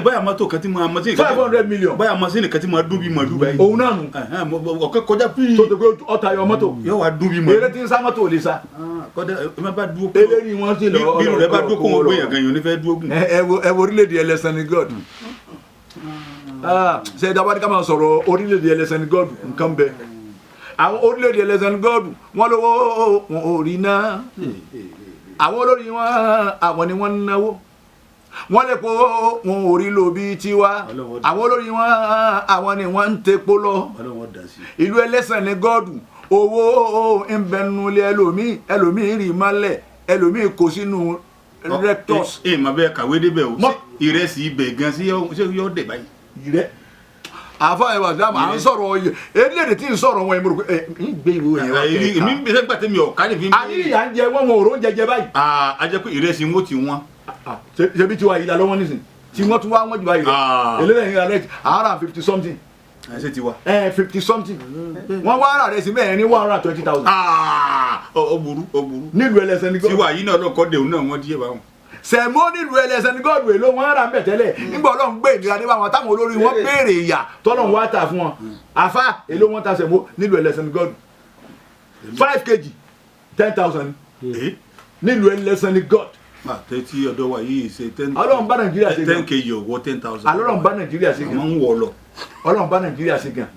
báyà mọ́tò kan tí mo mọ́sínì. 500 million. báyà mọ́sínì kan tí mo dún bí mo dún báyìí. òun náà nù. ọ̀kẹ́ kọjá pín. tó tó pé ọ̀tá yọ mọ́tò. yóò wá dún bí mo. eré tí ń sá mọ́tò ò lè sá. kọ́dà ẹ bá dúró. eléyìí wọ́n sì lọ. bí irun rẹ bá dúró kó wọn gbé yàn gan yàn ní fẹ́ dúró gùn. ẹ wo orílẹ̀-èdè ẹlẹ́sìn ní god. ṣe ìdábàdí ká máa sọ̀rọ̀ orílẹ̀-èdè ẹlẹ́sìn ní god nǹkan bẹ́ẹ̀. àwọn orílẹ̀-èdè ẹlẹ́sìn gọ́ọ̀dù wọ́n lówó wọn ò rí náà àwọn olórí wọn àwọn ni wọ́n ń náwó wọ́n lè po wọn ò rí lò bí tiwa àwọn olórí wọn àwọn ni wọ́n ń tepo lọ ìlú ẹlẹ́sìn ní gọ́ọ̀dù owó ń bẹnulẹ̀ ẹlòmíì rí mọ́lẹ̀ ẹlòmíì kó sínú rectors. mà bẹ́ẹ̀ kàwé débẹ̀ o ìrẹsì ibẹ̀ gan sí yóò dé báyìí. ìrẹ àfa ẹ̀ wà dáàmú à ń sọ̀rọ̀ yẹ eléyìí tí ń sọ̀rọ̀ wọn ẹ̀ mọ̀ ẹ̀ ń gbé ìwé yẹn wá kẹ́ẹ̀ta. èmi ń bẹ́sẹ̀ gbàtẹ́ mi ò ká lè fi. àní ìyá ń jẹ wọn ò rò ń jẹjẹ báyìí. a jẹ́ pé ìrẹsì wọn ti wọ́n. ṣebí tiwa yìí la lọ́wọ́ nísìn tí wọ́n tún wá wọ́n jù báyìí lọ eléyìí yìí rẹ̀ àárà 50 something. ṣé tiwa. 50 something wọ́n wá ara rẹ̀ sí mẹ́rin ní 120,000. ó burú. nílùú ẹlẹ́sẹ̀ ní gọ́ọ̀dù. tiwa yìí náà lọ́kọ́ dèun náà wọ́n díẹ̀ báwọn. sẹ̀mó nílùú ẹlẹ́sẹ̀ ní gọ́ọ̀dù èlò wọn ara ń bẹ̀ tẹ́lẹ̀ nígbà ọlọ́run gbé ìnira dé báwọn táwọn olórí wọn béèrè ìyà tọ́lọ́run wá tà fún wọn àfa èlò wọn ta sẹ̀mó nílùú ẹlẹ́sẹ̀ ní gọ́ọ̀dù 5 kg 10,000 nílùú ẹlẹ́sẹ̀ ní gọ́ọ̀dù. tẹ́tí ọ̀dọ́ wa yìí ṣe 10. ọlọ́run bá nàìjíríà ṣe gan 10 kg owó 10,000. ọlọ́run bá nàìjíríà ṣe gan àwọn ń wọ̀ lọ. ọlọ́run bá nàìjíríà ṣe gan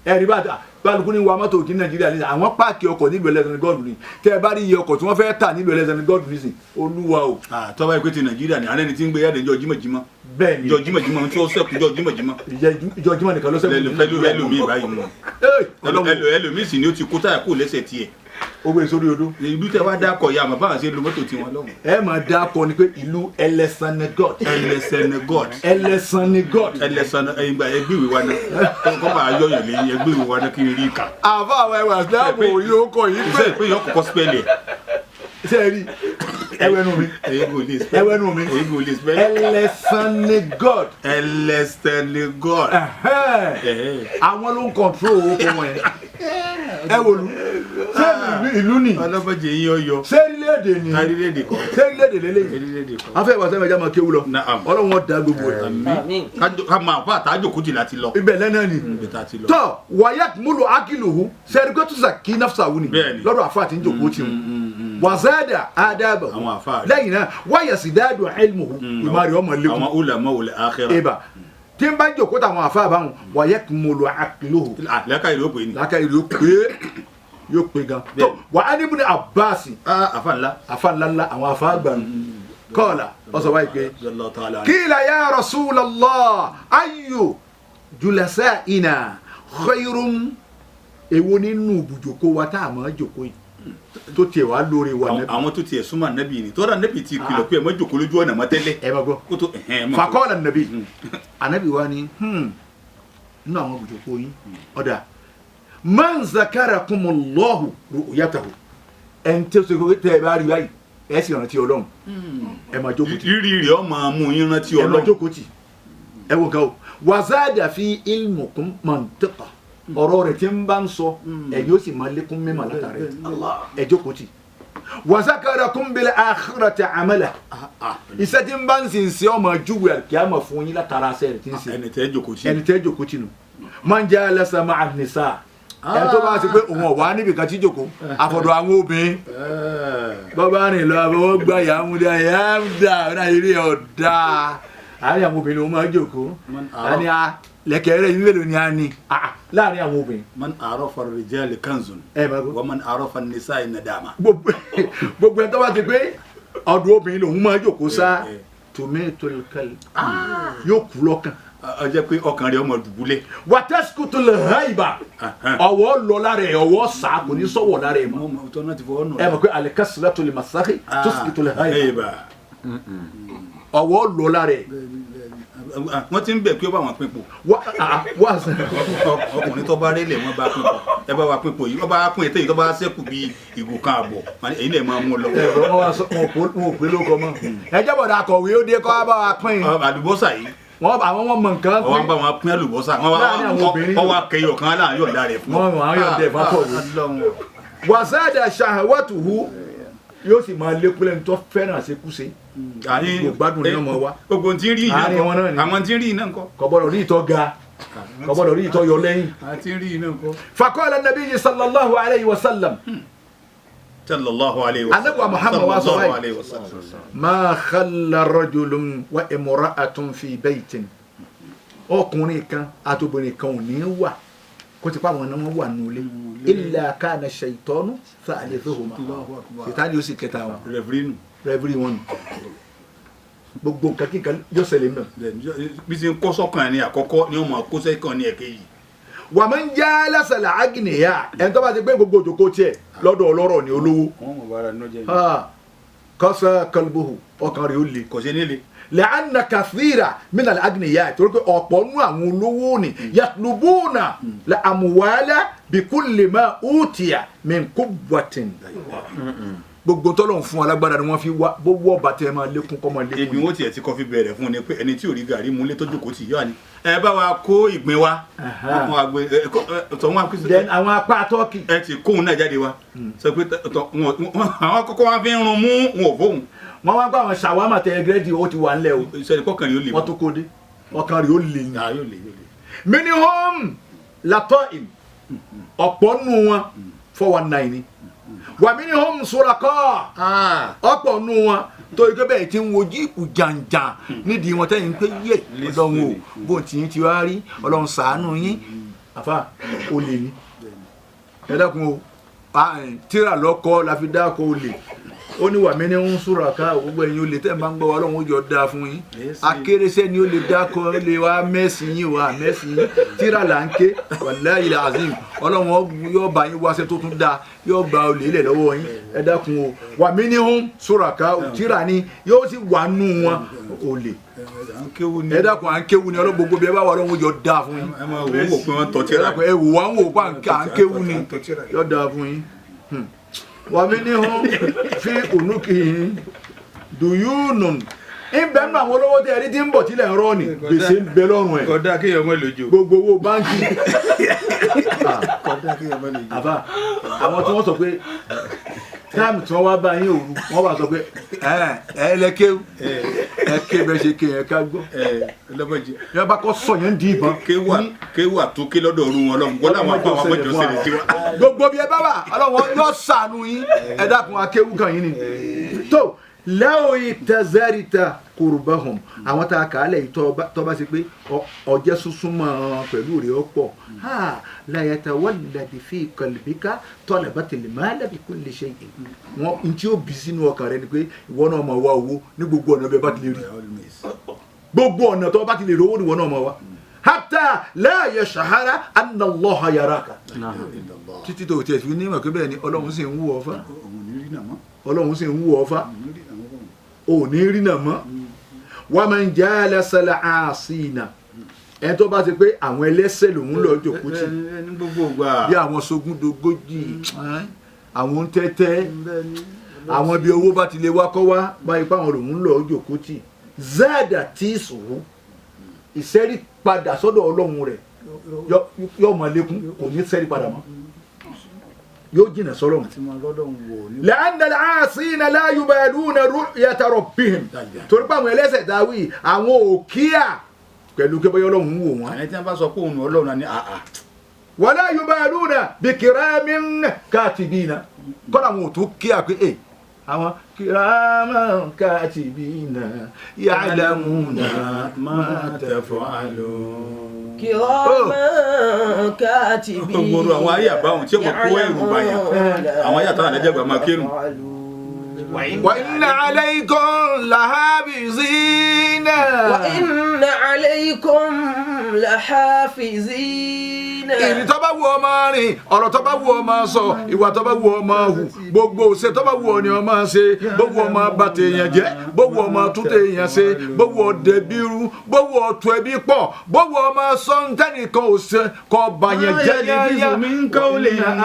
ẹ̀rí bá gbálùkù ní wa mọ́tò kí nàìjíríà ní àwọn páàkì ọkọ̀ nílùú ẹlẹ́sìn gọ́ọ̀dù ni tẹ́ ẹ bá rí iye ọkọ̀ tí wọ́n fẹ́ tà nílùú ẹlẹ́sìn gọ́ọ̀dù ní sìn olúwa o. tọ́ba ìpè ti nàìjíríà ni àárẹ̀ ni ti ń gbé yàrá ìjọ jímọ̀jímọ̀. bẹ́ẹ̀ ni ìjọ jímọ̀jímọ̀ tí ó sẹ́kù ìjọ jímọ̀jímọ̀. ìjọ jímọ̀ nìkan ló sẹ́kù. ẹlòmíì báyìí mọ̀ ẹlòmíì sì ni ó ti kó táyà kó lẹ́sẹ̀ tiẹ̀. ó gbé sórí odó. ìlú tẹ wá dákọ̀ ya àmọ́ báwọn ṣe lo mọ́tò tiwọn lọ́wọ́. ẹ máa dákọ̀ ni pé ìlú ẹlẹ́sìn God. ẹlẹ́sàn ẹgbẹ́ ìwé wa náà kọ́ bá yọ̀yàn lẹ́yìn ẹgbẹ́ ìwé wa náà kí n rí kà. àfa àwọn ẹwà síláàbù yóò kọ yìí pé. pé yọ kọ́kọ́ spẹ́lẹ̀. ṣé ẹ rí ẹwẹ́nu mi ẹlẹ́sìn God. àwọn ló ń kọ̀ntró owó fún wọn yẹn. ẹ wò lù ṣé ìlú ni ọlọ́mọdé yín ọyọ ṣé orílẹ̀-èdè ni orílẹ̀-èdè kan ṣé orílẹ̀-èdè lélẹ́yìn afẹ́ ìwà sẹ́mi ẹja máa kéwú lọ ọlọ́run wọn da gbogbo ẹ̀. ká máa fà tájò kùtì láti lọ. ibẹ̀ lẹ́nà ni tọ́ wàyà múlò akílùhù sẹ́ríkẹ́tùsà kí náfṣàwù ni lọ́dọ̀ àfa àti njòkó tì mú wàzádà àdàbà lẹ́yìn náà wáyà sì dáàdù ẹlmùhù ìmárì ọmọ lẹ́kùn. àwọn ulama ul akhirah. tí n bá ń jòkó táwọn àfa àbáwọn wàyà múlò akílùhù. lákàyè ló pè ní. lákàyè ló pè é yóò pé gan tó wà á níbi ní Abbas afa ńlá àwọn afa àgbà kọ́ọ̀là ọ̀sọ̀ wáyé pé qila ya Rasulallah ayyu julasa'ina khayrun èwo nínú ibùjókòó wa tá a máa jókòó yìí tó tiẹ̀ wá lórí wa nẹ́bí. àwọn tó tiẹ̀ súnmọ́ nẹ́bí ni tọ́ra nẹ́bí ti kìlọ̀ pé ẹ má jókòó lójú ọ̀nà mọ́ tẹ́lẹ̀. ẹ bá gbọ́ faqala nẹ́bí ànẹ́bí wa ni nínú àwọn ibùjókòó yìí ọ̀dà man zakarakumullahu ru'yatahu en te so ko te bá rí báyìí ẹ sì rántí Ọlọ́run ẹ máa jókòó tì rírí rẹ̀ ó máa mú yín rántí Ọlọ́run ẹ máa jókòó tì ẹ wo gan o wazada fi ilmukum mantiqa ọ̀rọ̀ rẹ̀ tí ń bá ń sọ ẹ yóò sì máa lékún mímọ̀ látàrí ẹ jókòó tì wazakarakum bil akhirati amala iṣẹ́ tí ń bá ń sin sí ọmọ júwe kíámà fún yín látara ṣe rẹ̀ tí ń ṣe ẹni tẹ́ jókòó tì nù man jalasa ma'a nisa ẹ tó bá ṣe pé òun ọ̀wá níbi kan tí jòkó àfọ̀dọ̀ àwọn obìnrin bọ́bá rìn lọ àbọ̀wọ́ gbà yà ń múlẹ̀ yà ń dà ọ̀nà eré ọ̀dà àárín àwọn obìnrin ló máa jòkó àní lẹ́kẹ̀ẹ́ rẹ̀ yín mélòó ni a ní láàrin àwọn obìnrin. man arafa rijali kanzun wa man arafa nisa'i nadama. gbogbo ẹ̀ tó bá ti pé ọ̀dọ̀ obìnrin lòun máa jòkó sá tòmẹ́tò kẹlẹ̀ yóò kú lọ́kàn. ọjọ́ pé ọkàn rẹ̀ ọmọ dùbúlẹ̀. wà tẹ́síkútù lè hàn ìbà ọwọ́ lọ lára ẹ̀ ọwọ́ sá kò ní sọ̀wọ́ lára ẹ̀ mọ́. ẹ mọ̀ pé alikasiratu lè masahi tẹ́síkútù lè hàn ìbà ọwọ́ lọ lára ẹ̀. wọ́n ti ń bẹ̀ pé ó bá wọn pínpò. ọkùnrin tó bá rélẹ̀ wọ́n bá pínpò ẹ bá wa pínpò yìí wọ́n bá pín ètò yìí tó bá sẹ́kù bíi ìgò kan àbọ̀ èyí lè máa mú lọ. wọn ò pé lóko mọ́ ẹ jẹ́bọ̀dà akọ̀wé ó dé kọ́ bá wa pín. àlùbọ́sà yìí àwọn wọn mọ nǹkan pé wọn bá wọn pín àlùbọ́sà wọn wá kẹyọ kan láàrin yọ̀ǹda rẹ̀ fún wọn àwọn yọ̀ǹda ẹ̀fọ́ pọ̀ wò. wàsáàdà ṣàhàwátùhù yóò sì máa lékún lẹ́nu tó fẹ́ràn àṣekúṣe gbádùn ní ọmọ wa. gbogbo tí ń rí iná kọ àwọn tí ń rí iná kọ. kò gbọdọ̀ rí ìtọ́ ga kò gbọdọ̀ rí ìtọ́ yọ lẹ́yìn. àti ń rí iná kọ. faqala an-nabiy sallallahu alayhi wa sallam. sallallahu alayhi wa sallam. anabu muhammad wa sọ báyìí. ma khalla rajulun wa imra'atun fi baytin. ọkùnrin kan àti obìnrin kan ò ní wà kó ti pa àwọn ọ̀nà wọn wà nù ilé illa kana shaytanu thalithuhuma ṣètánì ó sì kẹta wọn rẹ́fìrí wọn nù gbogbo nǹkan kíkan yóò ṣẹlẹ̀ náà. bí ṣe ń kó sọ́kàn ní àkọ́kọ́ ni wọ́n máa kó sẹ́kàn ní ẹ̀kejì. wà máa ń já lásàlẹ̀ àgìnìyà ẹni tó bá ti gbé gbogbo òjòkó tiẹ̀ lọ́dọ̀ ọlọ́rọ̀ ní olówó. kọ́sà kalbuhu ọkàn rẹ̀ ó le. kò sí nílé. lẹ́ànà kàfíìrà mìíràn àgìnìyà torí pé ọ̀pọ̀ nú àwọn olówó ni yatlubuna la amwala bikulli ma utiya min quwwatin. gbogbo tọ́lọ̀ fún alágbára ni wọ́n fi wá gbogbo ọba tẹ́ máa lékún kọ́ máa lékún. ebi wọn tiẹ̀ ti kọ́ fi bẹ̀rẹ̀ fún ni pé ẹni tí ò rí gàrí múlé tó jókòó tì yọ ni ẹ bá wa kó ìgbín wa wọn àgbẹ tọ̀hún àkíyèsí. then àwọn apá tọ́kì. ẹ ti kóhun náà jáde wa sọ pé àwọn kọ́kọ́ wọn fi ń rún mú wọn ò fóhun. wọ́n wá gbọ́ àwọn ṣàwámà tẹ gírẹ́dì ó ti wà ńlẹ̀ o. sẹ́ni kọ́kàn rí ó lè. wọ́n tó kó dé ọkàn rí ó lè ní. yóò lè. minihom latọ́ im ọ̀pọ̀ nù wọn 419 ni wàmí ni home sọrakọ ọ̀pọ̀ nù wọn tó ike bẹ́ẹ̀ ti ń wo jíìpù jàǹjàǹ nídìí wọn tẹ́yìn pé yé ọlọ́run o bó ti yín ti wá rí ọlọ́run ṣàánú yín àfa ó lè ní ẹ dákun o tíra lọ́kọ́ la fi dákọ̀ ó lè ó ní wàmí ni ń sọrakọ gbogbo ẹ̀yin ó lè tẹ́ ẹ̀ máa ń gbọ́ wa ọlọ́run ó jọ dáa fún yín akérésẹ́ ni ó lè dákọ̀ ó lè wá mẹ́sì yín wá mẹ́sì yín tíra là ń ké wàláyé azim ọlọ́run yóò bá yín wáṣẹ́ tó tún dáa yóò gba olè ilẹ̀ lọ́wọ́ yín ẹ dákun o wà mí ní hún sóràká tíra ni yóò sì wà nù wọn olè ẹ dákun à ń kéwu ni ọlọ́ gbogbo bí ẹ bá wà lọ́wọ́ yóò dáa fún yín ẹ máa wò ó pé wọ́n tọ́ tíra ẹ wò wá ń wò pa à ń kéwu ni yóò dáa fún yín wà mí ní hún fi ònúkì yín dùyúnù ìbẹ̀ nù àwọn olówó tẹ́ ẹni tí ń bọ̀ tílẹ̀ ń rọ́ ni gbèsè ń bẹ lọ́rùn ẹ̀ kódà kéèyàn mọ́ lójú gbogbo owó báńkì kódà kéèyàn mọ́ lójú. àbá àwọn tí wọ́n sọ pé táàmù tí wọ́n wá bá yín òru wọ́n bá sọ pé ẹ lẹ́kẹ́ ẹ ké bẹ́ẹ̀ ṣe ké yẹn ká gbọ́ yẹn bá kọ́ sọ yẹn ń di ìbọn. kéwà tó ké lọ́dọ̀ ọ̀run wọn lọ́wọ́ wọ́n làwọn apá àwọn ọmọjọ ṣẹlẹ̀ sí wa. gbogbo bí ẹ bá wà ọlọ́wọ́n yóò ṣàánú yín ẹ dákun akéwù kan yín ni tó lẹ́wọ̀ ìtẹ̀zẹ́rìtà kùrùbáhùn àwọn tá a kà á lẹ̀ tó bá ṣe pé ọjẹ́ súnsúnmọ́ pẹ̀lú rẹ̀ ọ̀pọ̀ láyàtà wàlàdì fi kọlìbíkà tọ́lẹ̀ bá tẹ̀lé máa lẹ́bi kó lè ṣe yìí wọn n tí ó bí sínú ọkàn rẹ ni pé ìwọ náà máa wá owó ní gbogbo ọ̀nà bẹ́ẹ̀ bá ti lè rí gbogbo ọ̀nà tó bá ti lè rí owó ni ìwọ náà máa wá hátà láàyè ṣàhárà anàlọ́hà yàrá títí tó tiẹ̀ fi ní ìmọ̀ pé bẹ́ẹ̀ ni ọlọ́run sì ń wú ọ fá ọlọ́run sì ń wú ọ fá ò ní rí náà mọ́ wọ́n máa ń jẹ́ ẹlẹ́sẹ̀lẹ̀ àásìnà ẹni tó bá ti pé àwọn ẹlẹ́sẹ̀ lòun lọ jòkó tì bí àwọn sogúndogójì àwọn tẹ́tẹ́ àwọn bí owó bá ti lè wá kọ́ wá báyìí pé àwọn lòun lọ jòkó tì zẹ́ẹ̀dà tí ìṣòro ìṣẹ́rí padà sọ́dọ̀ ọlọ́run rẹ̀ yóò máa lékún kò ní sẹ́rí padà mọ́ yóò jìnà sọ́rọ̀ lẹ́àndà àásìnà láyùbẹ̀lúnà ru'yata rabbihim torí pé àwọn ẹlẹ́sẹ̀ dáwì àwọn òkíà pẹ̀lú kí bọ́yọ́ ọlọ́run wò wọ́n. àyẹ̀ tí wọ́n bá sọ pé òun ọlọ́run ní àà. wala yubaluna bi kiramin katibina kọ́nà àwọn òtún kíà pé àwọn kiraman katibina ya'lamuna ma taf'alun. kiraman katibina. gbogbo àwọn ayé àbáwọn tí ó mọ̀ kó ẹ̀rù bàyà àwọn ayé àtàwọn àlẹ́jẹ̀gbà máa kírun. وإن عليكم لحافظين وإن عليكم لحافظين. ìrìn tó bá wù ọ́ máa rìn ọ̀rọ̀ tó bá wù ọ́ máa sọ ìwà tó bá wù ọ́ máa hù gbogbo ṣe tó bá wù ọ́ ni ọ́ máa ṣe gbogbo ọ́ máa bà tèèyàn jẹ́ gbogbo ọ́ máa tún tèèyàn ṣe gbogbo ọ́ dẹ̀bi rú gbogbo ọ́ tu ẹbí pọ̀ gbogbo ọ́ máa sọ ntẹ́nìkan ò ṣe kọ́ bàyàn jẹ́ yáyá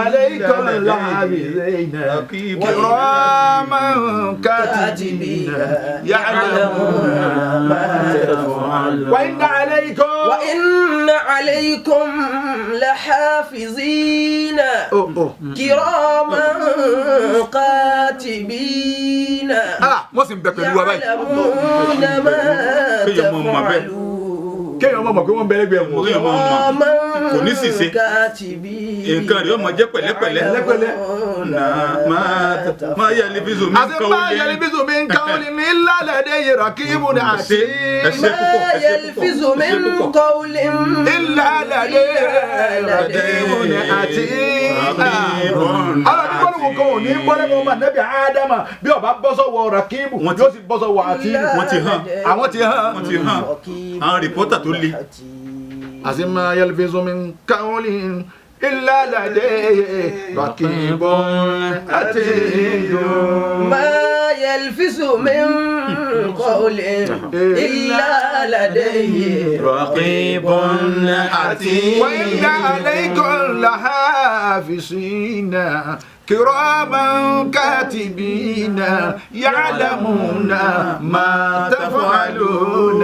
عليكم لحافظين كراما كاتبين يعلمون ما تفعلون وإن عليكم لحافظين كراما كاتبين يعلمون ما تفعلون kéèyàn mọ̀ pé wọ́n bẹ̀rẹ̀ gbẹ̀ wọ́n. كراما kò ní sì ṣe nǹkan rẹ̀ ọmọ jẹ́ pẹ̀lẹ́pẹ̀lẹ́ máa yẹ libizu mi àti máa yẹ libizu mi ń káwọn ní lálẹ́dẹ́ yìí rakibu ní àti máa yẹ libizu mi ń káwọn ní lálẹ́dẹ́ rakibu ní àti aládùúgbò ní kò ní bọ́lẹ́ mọ́ nẹ́bí ádámà bí ọba bọ́sọ̀wọ́ rakibu yóò sì bọ́sọ̀wọ́ àti àwọn ti hàn àwọn rìpọ́tà tó le. àti máa yẹ libizu mi ń káwọn ní إلا لديه رقيب عتيد ما يلفظ من قول إلا لديه رقيب عتيد وإن عليكم لحافظين كراما كاتبين يعلمون ما تفعلون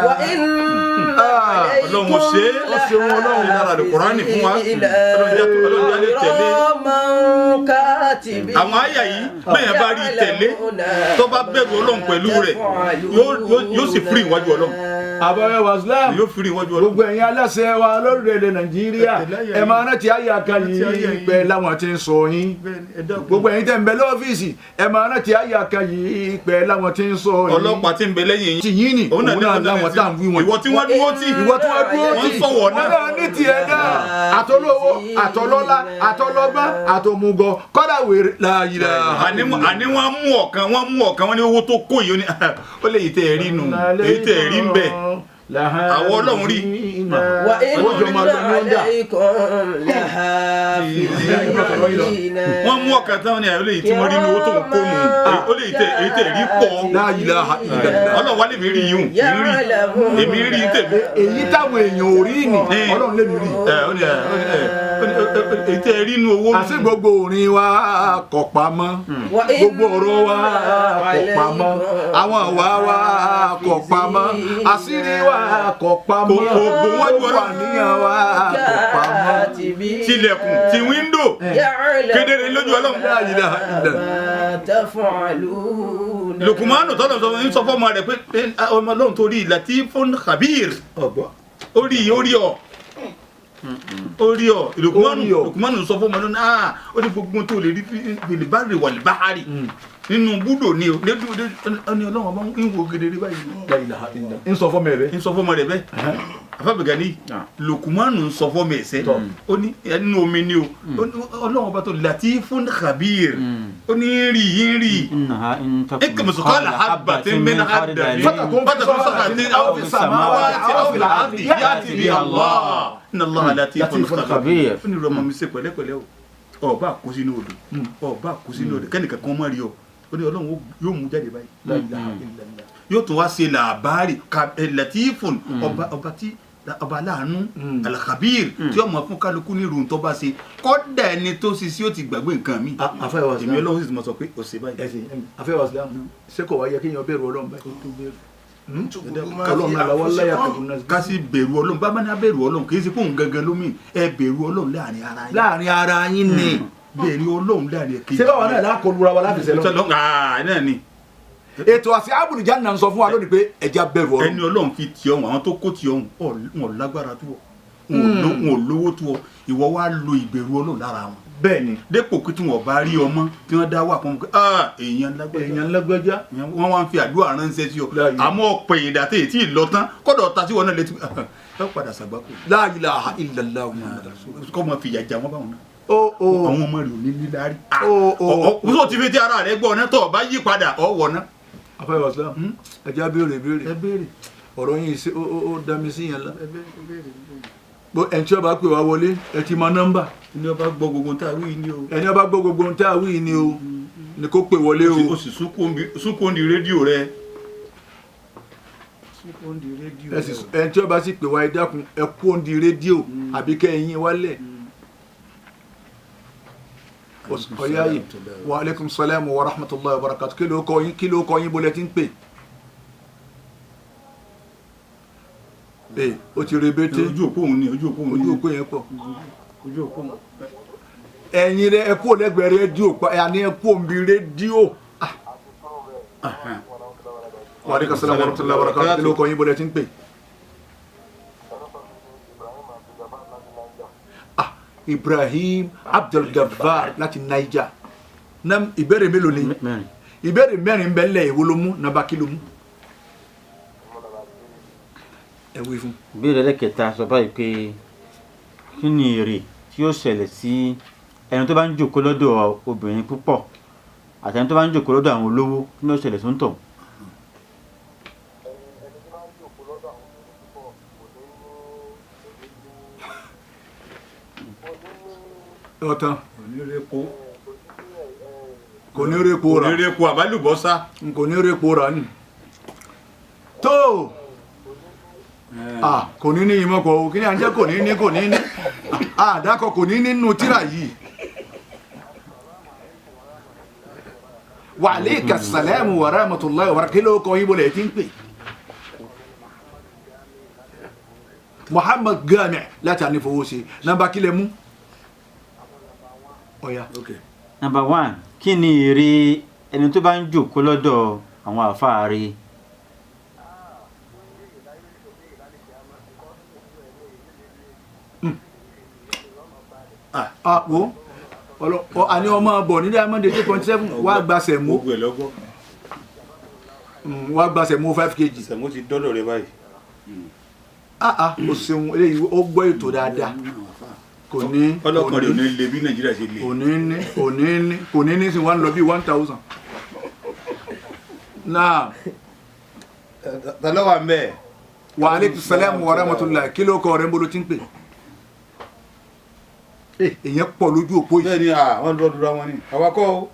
وإن Ọlọ́run ṣe Ọlọ́run lára Al-Qur'ani fún wa Ọlọ́run lè tẹ̀lé àwọn àyà yìí bẹ́ẹ̀ bá rí tẹ̀lé tó bá bẹ̀rù Ọlọ́run pẹ̀lú rẹ̀ yóò sì firi ìwájú Ọlọ́run. àbọ̀wẹ̀ wàsílám yóò firi ìwájú Ọlọ́run. gbogbo ẹ̀yin aláṣẹ wa lórílẹ̀‐èdè Nàìjíríà ẹ máa rántí àyà kan yìí pé láwọn tí ń sọ yín gbogbo ẹ̀yin tẹ̀ ń bẹ lọ́fíìsì ẹ máa rántí àyà kan yìí pé láwọn tí ń sọ yín. ọlọ́pàá tí ń bẹ lẹ́yìn ti yín ni òun náà láwọn tá à ń wí wọn. ìwọ tí wọ́n dúró tì wọ́n sọ̀wọ́ náà. wọ́n ní tiẹ̀ náà àtolówó àtọlọ́lá àtọlọ́gbọ́n àtòmùgọ̀ kọ́dà wèrè láàyè. àní wọ́n mú ọ̀kan wọ́n ní owó tó kó yìí ó lè yìí tẹ̀ rí nù èyí tẹ̀ rí ń bẹ̀ àwọn Ọlọ́run rí. wà wọ́n mú ọ̀kan táwọn ní àyọ̀ lè yìí tí wọ́n rí ní owó tó kó nù ó lè èyí tẹ̀ rí pọ̀ Ọlọ́run wá lè mi rí yìí èmi rí tèmi. èyí táwọn èèyàn ò rí ni Ọlọ́run lè mi rí. èyí tẹ̀ rí nù owó. àti gbogbo orin wa kò pamọ́ gbogbo ọ̀rọ̀ wa kò pamọ́ àwọn àwa wa kò pamọ́ àṣírí wa kò pamọ́ gbogbo àníyàn wa kò pamọ́. tilẹ̀kùn ti wíńdò kedere lójú Ọlọ́run. Lukumanu tọ́lọ̀ sọ fọ́mọ rẹ̀ pé ọmọ Ọlọ́run torí Latifun Khabir orí ọ Lukumanu sọ fọ́mọ Ọlọ́run ó ní gbogbo tó lè rí bilibari walibahari nínú búdò ni o ní Ọlọ́run ọmọ ń wo kedere báyìí. ń sọ fọ́mọ rẹ̀ bẹ́ẹ̀. afábẹ̀gà ní Lukumanu ń sọ fọ́mọ ẹ̀sẹ̀ ó ní ẹnu omi ni o Ọlọ́run ọba tó Latifun Khabir ó ní rí ekèmùsùkọ́lá habbatin min khardalin fatakun saqatin aw fi samawati aw fil ardi ya'ti biha Allah inna Allaha Latifun Khabir. ó ní rọmọ mi ṣe pẹ̀lẹ́pẹ̀lẹ́ o ọba kó sínú odò kẹ́nìkan kan mọ́ rí ọ ó ní Ọlọ́run yóò mú jáde báyìí yóò tún wá ṣe làbárì Latifun ọba aláàánú Al-Khabir tí ọmọ fún kálukú ní irun tó bá ṣe kọ́dà ẹni tó ṣe sí ó ti gbàgbé nǹkan mi. èmi Ọlọ́run sì ti mọ̀ sọ pé ó ṣe báyìí. afẹ́wà sílẹ̀ ṣé kò wá yẹ kéèyàn bẹ̀rù Ọlọ́run báyìí. ká sì bẹ̀rù Ọlọ́run bá máa bẹ̀rù Ọlọ́run kì í ṣe fóun gangan lómi ẹ bẹ̀rù Ọlọ́run láàrin ara yín ni bẹ̀rù Ọlọ́run láàrin ẹ̀kejì. ṣé báwa náà lákòlùra wa láti ṣẹlẹ̀ náà ni. ètò àti àbùrùjá náà ń sọ fún wa lónìí pé ẹja bẹ̀rù Ọlọ́run. ẹni Ọlọ́run fi tì ọ̀hún àwọn tó kó tì ọ̀hún wọn lágbára tó wọn ò lówó tó ọ ìwọ wá lo ìbẹ̀rù Ọlọ́run lára wọn. bẹ́ẹ̀ni dépò pé tí wọn bá rí ọmọ tí wọn dá wà fún wọn èèyàn lágbájá wọn wá ń fi àdúrà ránṣẹ́ sí ọ àmọ́ ọ̀pẹ̀ ìdàtẹ tí ì lọ tán kọ́dọ̀ ta sí wọn náà létí ẹ padà sàgbákò. La ilaha illallah kọ́ mọ fìyà jà wọn báwọn náà. àwọn ọmọ rẹ ò ní níláárí. ọ̀pọ̀ tí fi ti ara rẹ gbọ́ ọ̀nà tó ọba yí padà ọ̀wọ̀ náà. afẹ́wà sílẹ̀ ẹja béèrè ọ̀rọ̀ yìí ó dá mi sí yẹn la. ẹni tí ó bá pè wá wọlé ẹ ti mọ nọ́mbà. ẹni ó bá gbọ́ gbogbo tá a wí ni o. ẹni ó bá gbọ́ gbogbo tá a wí ni o ni kó pè wọlé o. o sì súnkún di rédíò rẹ. ẹni tí ó bá sì pè wá ẹ dákun ẹ kú òǹdí rédíò àbí kẹ́ ẹ̀yin wálẹ̀. ọ̀yá yìí wa aleykum salaam wa rahmatulahi wa barakatu kí ló kọ yín bó lẹ ti ń pè. ó ti rebete ojú òpó òun ni ojú òpó yẹn pọ̀ ẹ̀yin rẹ ẹ kú lẹ́gbẹ̀ẹ́ rédíò àní ẹ kú òǹbí rédíò. wa aleykum salaam wa rahmatulahi wa barakatu kí ló kọ yín bó lẹ ti ń pè. Ibrahim Abdul Gafar láti Niger. Nam ìbéèrè mélòó ni? Ìbéèrè mẹ́rin bẹ́ẹ̀ lẹ̀ èwo ló mú nàbà kí ló mú? Ẹ wí fún. Ìbéèrè ẹlẹ́kẹta sọ báyìí pé kí ni èrè tí ó ṣẹlẹ̀ sí ẹni tó bá ń jókòó lọ́dọ̀ obìnrin púpọ̀ àti ẹni tó bá ń jókòó lọ́dọ̀ àwọn olówó kí ló ṣẹlẹ̀ sóńtọ̀? Ọ̀tán. Kò ní répo rà. Kò ní répo àbálùbọ́sà. Kò ní répo rà ni. Tó. Kò ní ní ìmọ̀ kọ̀ kí ni à ń jẹ́ kò ní ní. Dákọ̀ kò ní nínú tírà yìí. Wa alayka salamu wa rahmatullahi wa barakatuh. Kí ló kọ ibo lẹ̀ tí ń pè? Muhammad Gami láti ànífowóṣe. Nàmbà kí lẹ mú? Ọ̀ya. Number 1, kí ni èrè ẹni tó bá ń jókòó lọ́dọ̀ àwọn àfáà rẹ̀? Wo àní ọmọ bọ̀ ní Diamond 8.7 wá gba sẹ̀mó. Wá gba sẹ̀mó 5 kg. Sẹ̀mó ti dọ́dọ̀ rẹ báyìí. O ṣeun eléyìí ó gbọ́ ètò dáadáa. Kò ní ọlọ́kan rẹ̀ ò ní le bí Nàìjíríà ṣe le. Kò ní sí wọ́n lọ bí 1000. Náà. Tọ́lọ́wà mẹ́. Wa alaykum salam wa rahmatullahi. Kí ló kọ rẹ̀ ń bolo tí ń pè? Èyàn pọ̀ lójú òpó yìí. Bẹ́ẹ̀ni wọ́n dúró wọn ni. Àwakọ́ o.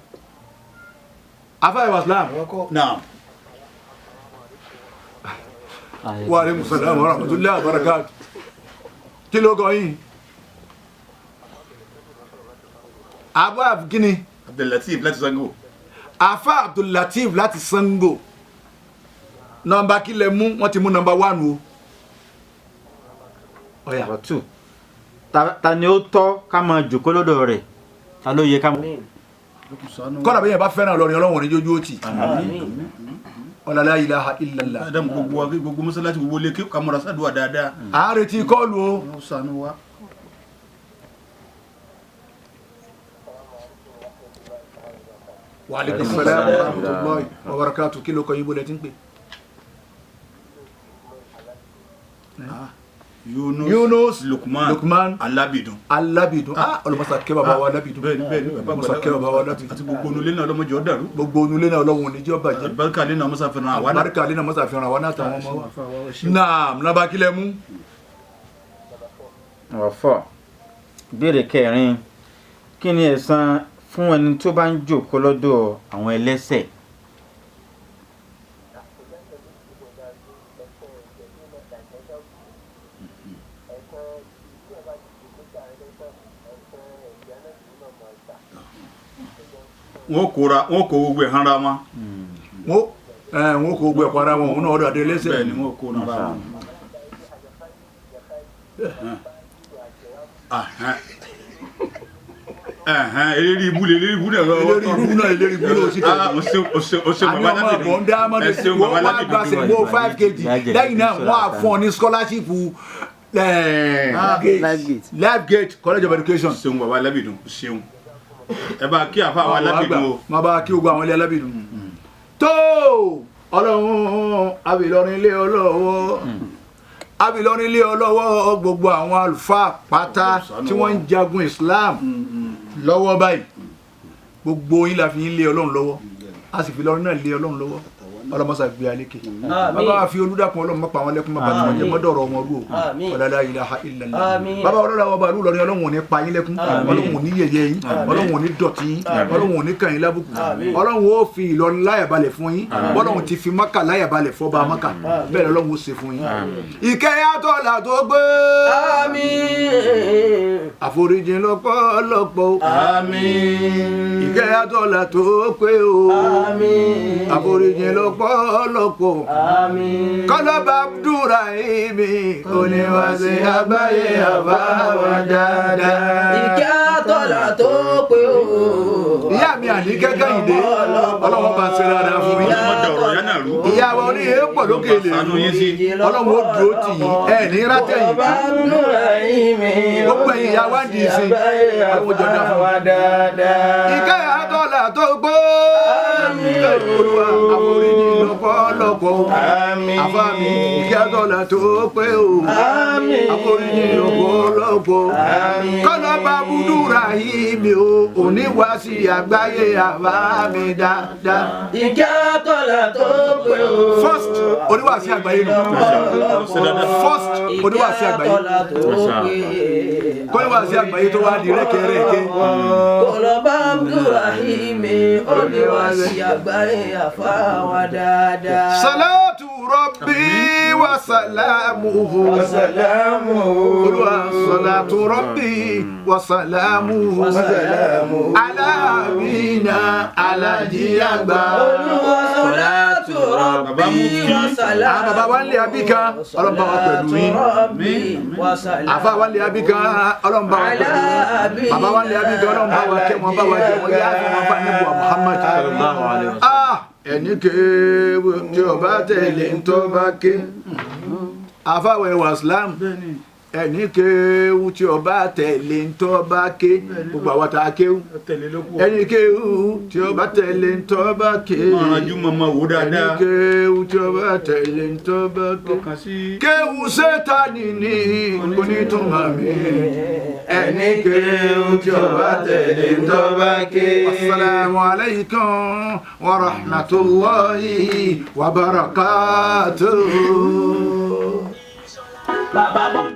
Afáyẹ̀ Wàsílám. Náà. Wa alaykum salam wa rahmatullahi wa barakatuh. Kí ló kọ yín? Abba gini? Abdullatif láti Sango. Afa Abdullatif láti Sango. Nọ́mbà kí lẹ mú? Wọ́n ti mú nọ́mbà 1 o. Ọ̀yá. Number 2, ta ni ó tọ́ ká máa jókòó lọ́dọ̀ rẹ̀? Ta ló yẹ ká máa? Kọ́nà bẹ́yẹn bá fẹ́ràn Ìlọrin Ọlọ́run ní jójú ó tì. Ọ̀là la ilaha illallah. Adam gbogbo mọ́sálásí gbogbo lé kí kamara sádùá dáadáa. À ń retí kọ́ọ̀lù o. Ó ṣàánú wa. Wa alaykum salam wa rahmatullahi wa barakatuh. Kí ló kọ yín bó lẹ ti ń pè? Yunus Lukman Alábìdún. Ọlọ́mọsà kẹ́ bàbá wa Alábìdún. Bẹ́ẹ̀ni Ọlọ́mọsà kẹ́ bàbá wa Alábìdún. Àti gbogbo onulé náà ọlọ́mọdé ó dàrú. Gbogbo onulé náà Ọlọ́run ní jẹ́ bàjẹ́. Àlùbáríkà lé náà mọ́sá fẹ́ràn àwa náà. Àlùbáríkà lé náà mọ́sá fẹ́ràn àwa náà tàwọn ọmọ wa. Naam, nàbà kí lẹ mú? Number 4, ìbéèrè kẹrin, kí ni ẹ̀san fún ẹni tó bá ń jókòó lọ́dọ̀ àwọn ẹlẹ́ṣẹ̀? Wọ́n kó gbogbo ẹ̀ hánra wọn. Wọ́n kó gbogbo ẹ̀ para wọn, òun náà ọ̀dọ̀ àdé lẹ́sẹ̀. Bẹ́ẹ̀ni wọ́n kó hánra wọn. Eléri ibú náà lọ́wọ́. Eléri ibú ló sì tẹ̀lé. O ṣe bàbá Lábìdún. Àní ọmọ Diamond wọ́n wá gbàṣẹ mọ́ 5 kg. Lẹ́yìn náà wọ́n á fún ọ ní scholarship Life Gate College of Education. Ṣeun bàbá Lábìdún, ṣeun. Ẹ bá kí àfa àwọn Alábìdún o. Má bá kí ogun àwọn ilé Alábìdún. Tó Ọlọ́run Abilorin ilé ọlọ́wọ́. Abilorin ilé ọlọ́wọ́ gbogbo àwọn àlùfáà pátá tí wọ́n ń jagun Islam lọ́wọ́ báyìí. Gbogbo yín la fi ń lé Ọlọ́run lọ́wọ́. A sì fi Ìlọrin náà lé Ọlọ́run lọ́wọ́. Ọlọ́mọsà gbé alékè. Bàbá fi olúdàkùn Ọlọ́run mọ́pa àwọn lẹ́kùn mọ́pa tí wọ́n jẹ́ mọ́dọ̀rọ̀ wọn rú o. La ilaha illallah. Bàbá ọlọ́run àwọn bàálù lọ́rin Ọlọ́run ò ní pa yín lẹ́kùn. Ọlọ́run ò ní yẹ̀yẹ́ yín. Ọlọ́run ò ní dọ̀tí yín. Ọlọ́run ò ní kàn yín lábùkù. Ọlọ́run ó fi Ìlọrin láyàbalẹ̀ fún yín. Ọlọ́run ti fi Mákà láyàbalẹ̀ fọ́ba Mákà. Bẹ́ẹ̀ Ọlọ́run ó ṣe fún yín. Ìkẹyàtọ̀ là tó gbé. Àforíjì lọ́pọ̀lọpọ̀. Ìkẹyàtọ̀ là tó pé o. Àforíjì lọ́pọ̀lọpọ̀. Kọ́lọ́bà Abdurrahim oníwàsí àgbáyé àbáwá dáadáa. Ìkẹ́ àtọ́là tó pé o. Ìyá mi àní kẹ́kẹ́ ìdè Ọlọ́run bá ṣe dáadáa fún yín. Ìyá wa oní èèpọ̀ lókè lè Ọlọ́run ó dúró tì yín ẹ̀ ní rátẹ̀yìn. gbogbo ẹ̀yin ìyá wa ń di ìsìn àwọn òjò dá fún ìkẹ́ àtọ́là tó gbó olúwa àforíjì lọ́pọ̀lọpọ̀ àfàmì ìkẹ́ àtọ́là tó pé o àforíjì lọ́pọ̀lọpọ̀ kọ́nà bá búdúrà yìí mi o oníwà sí àgbáyé àfàmì dáadáa. ìkẹ́ àtọ́là tó pé o. first oníwà sí àgbáyé nù first oníwà sí àgbáyé kọ́níwà sí àgbáyé tó wá di rẹ́kẹ̀rẹ́kẹ́. kọlọ́bà Abdulrahim oníwà sí àgbáyé àfáwà dáadáa. salatu rabbi wa salamuhu olúwa salatu rabbi wa salamuhu ala amina alaji àgbà. olúwa salatu rabbi wa salamuhu. bàbá wa ń lé abíkà ọlọ́mọba wa pẹ̀lú yín. àfa wa ń lé abíkà ọlọ́mọba wa pẹ̀lú yín. bàbá wa ń lé abíkà ọlọ́mọba wa kẹ́ wọn bá wa jẹ́ wọn yá fún wọn bá níbo Muhammad. ẹni kéwù tí o bá tẹ̀lé ń tọ́ bá ké àfàwẹ̀ wà Islam ẹni kéwù tí o bá tẹ̀lé ń tọ́ bá ké gbogbo àwọn tá a kéwù ẹni kéwù tí o bá tẹ̀lé ń tọ́ bá ké ẹni kéwù tí o bá tẹ̀lé ń tọ́ bá ké kéwù Sátánì ní onítùmọ̀ mi ẹni kéwù tí o bá tẹ̀lé ń tọ́ bá ké. Assalamu alaikum wa rahmatullahi wa barakatuh.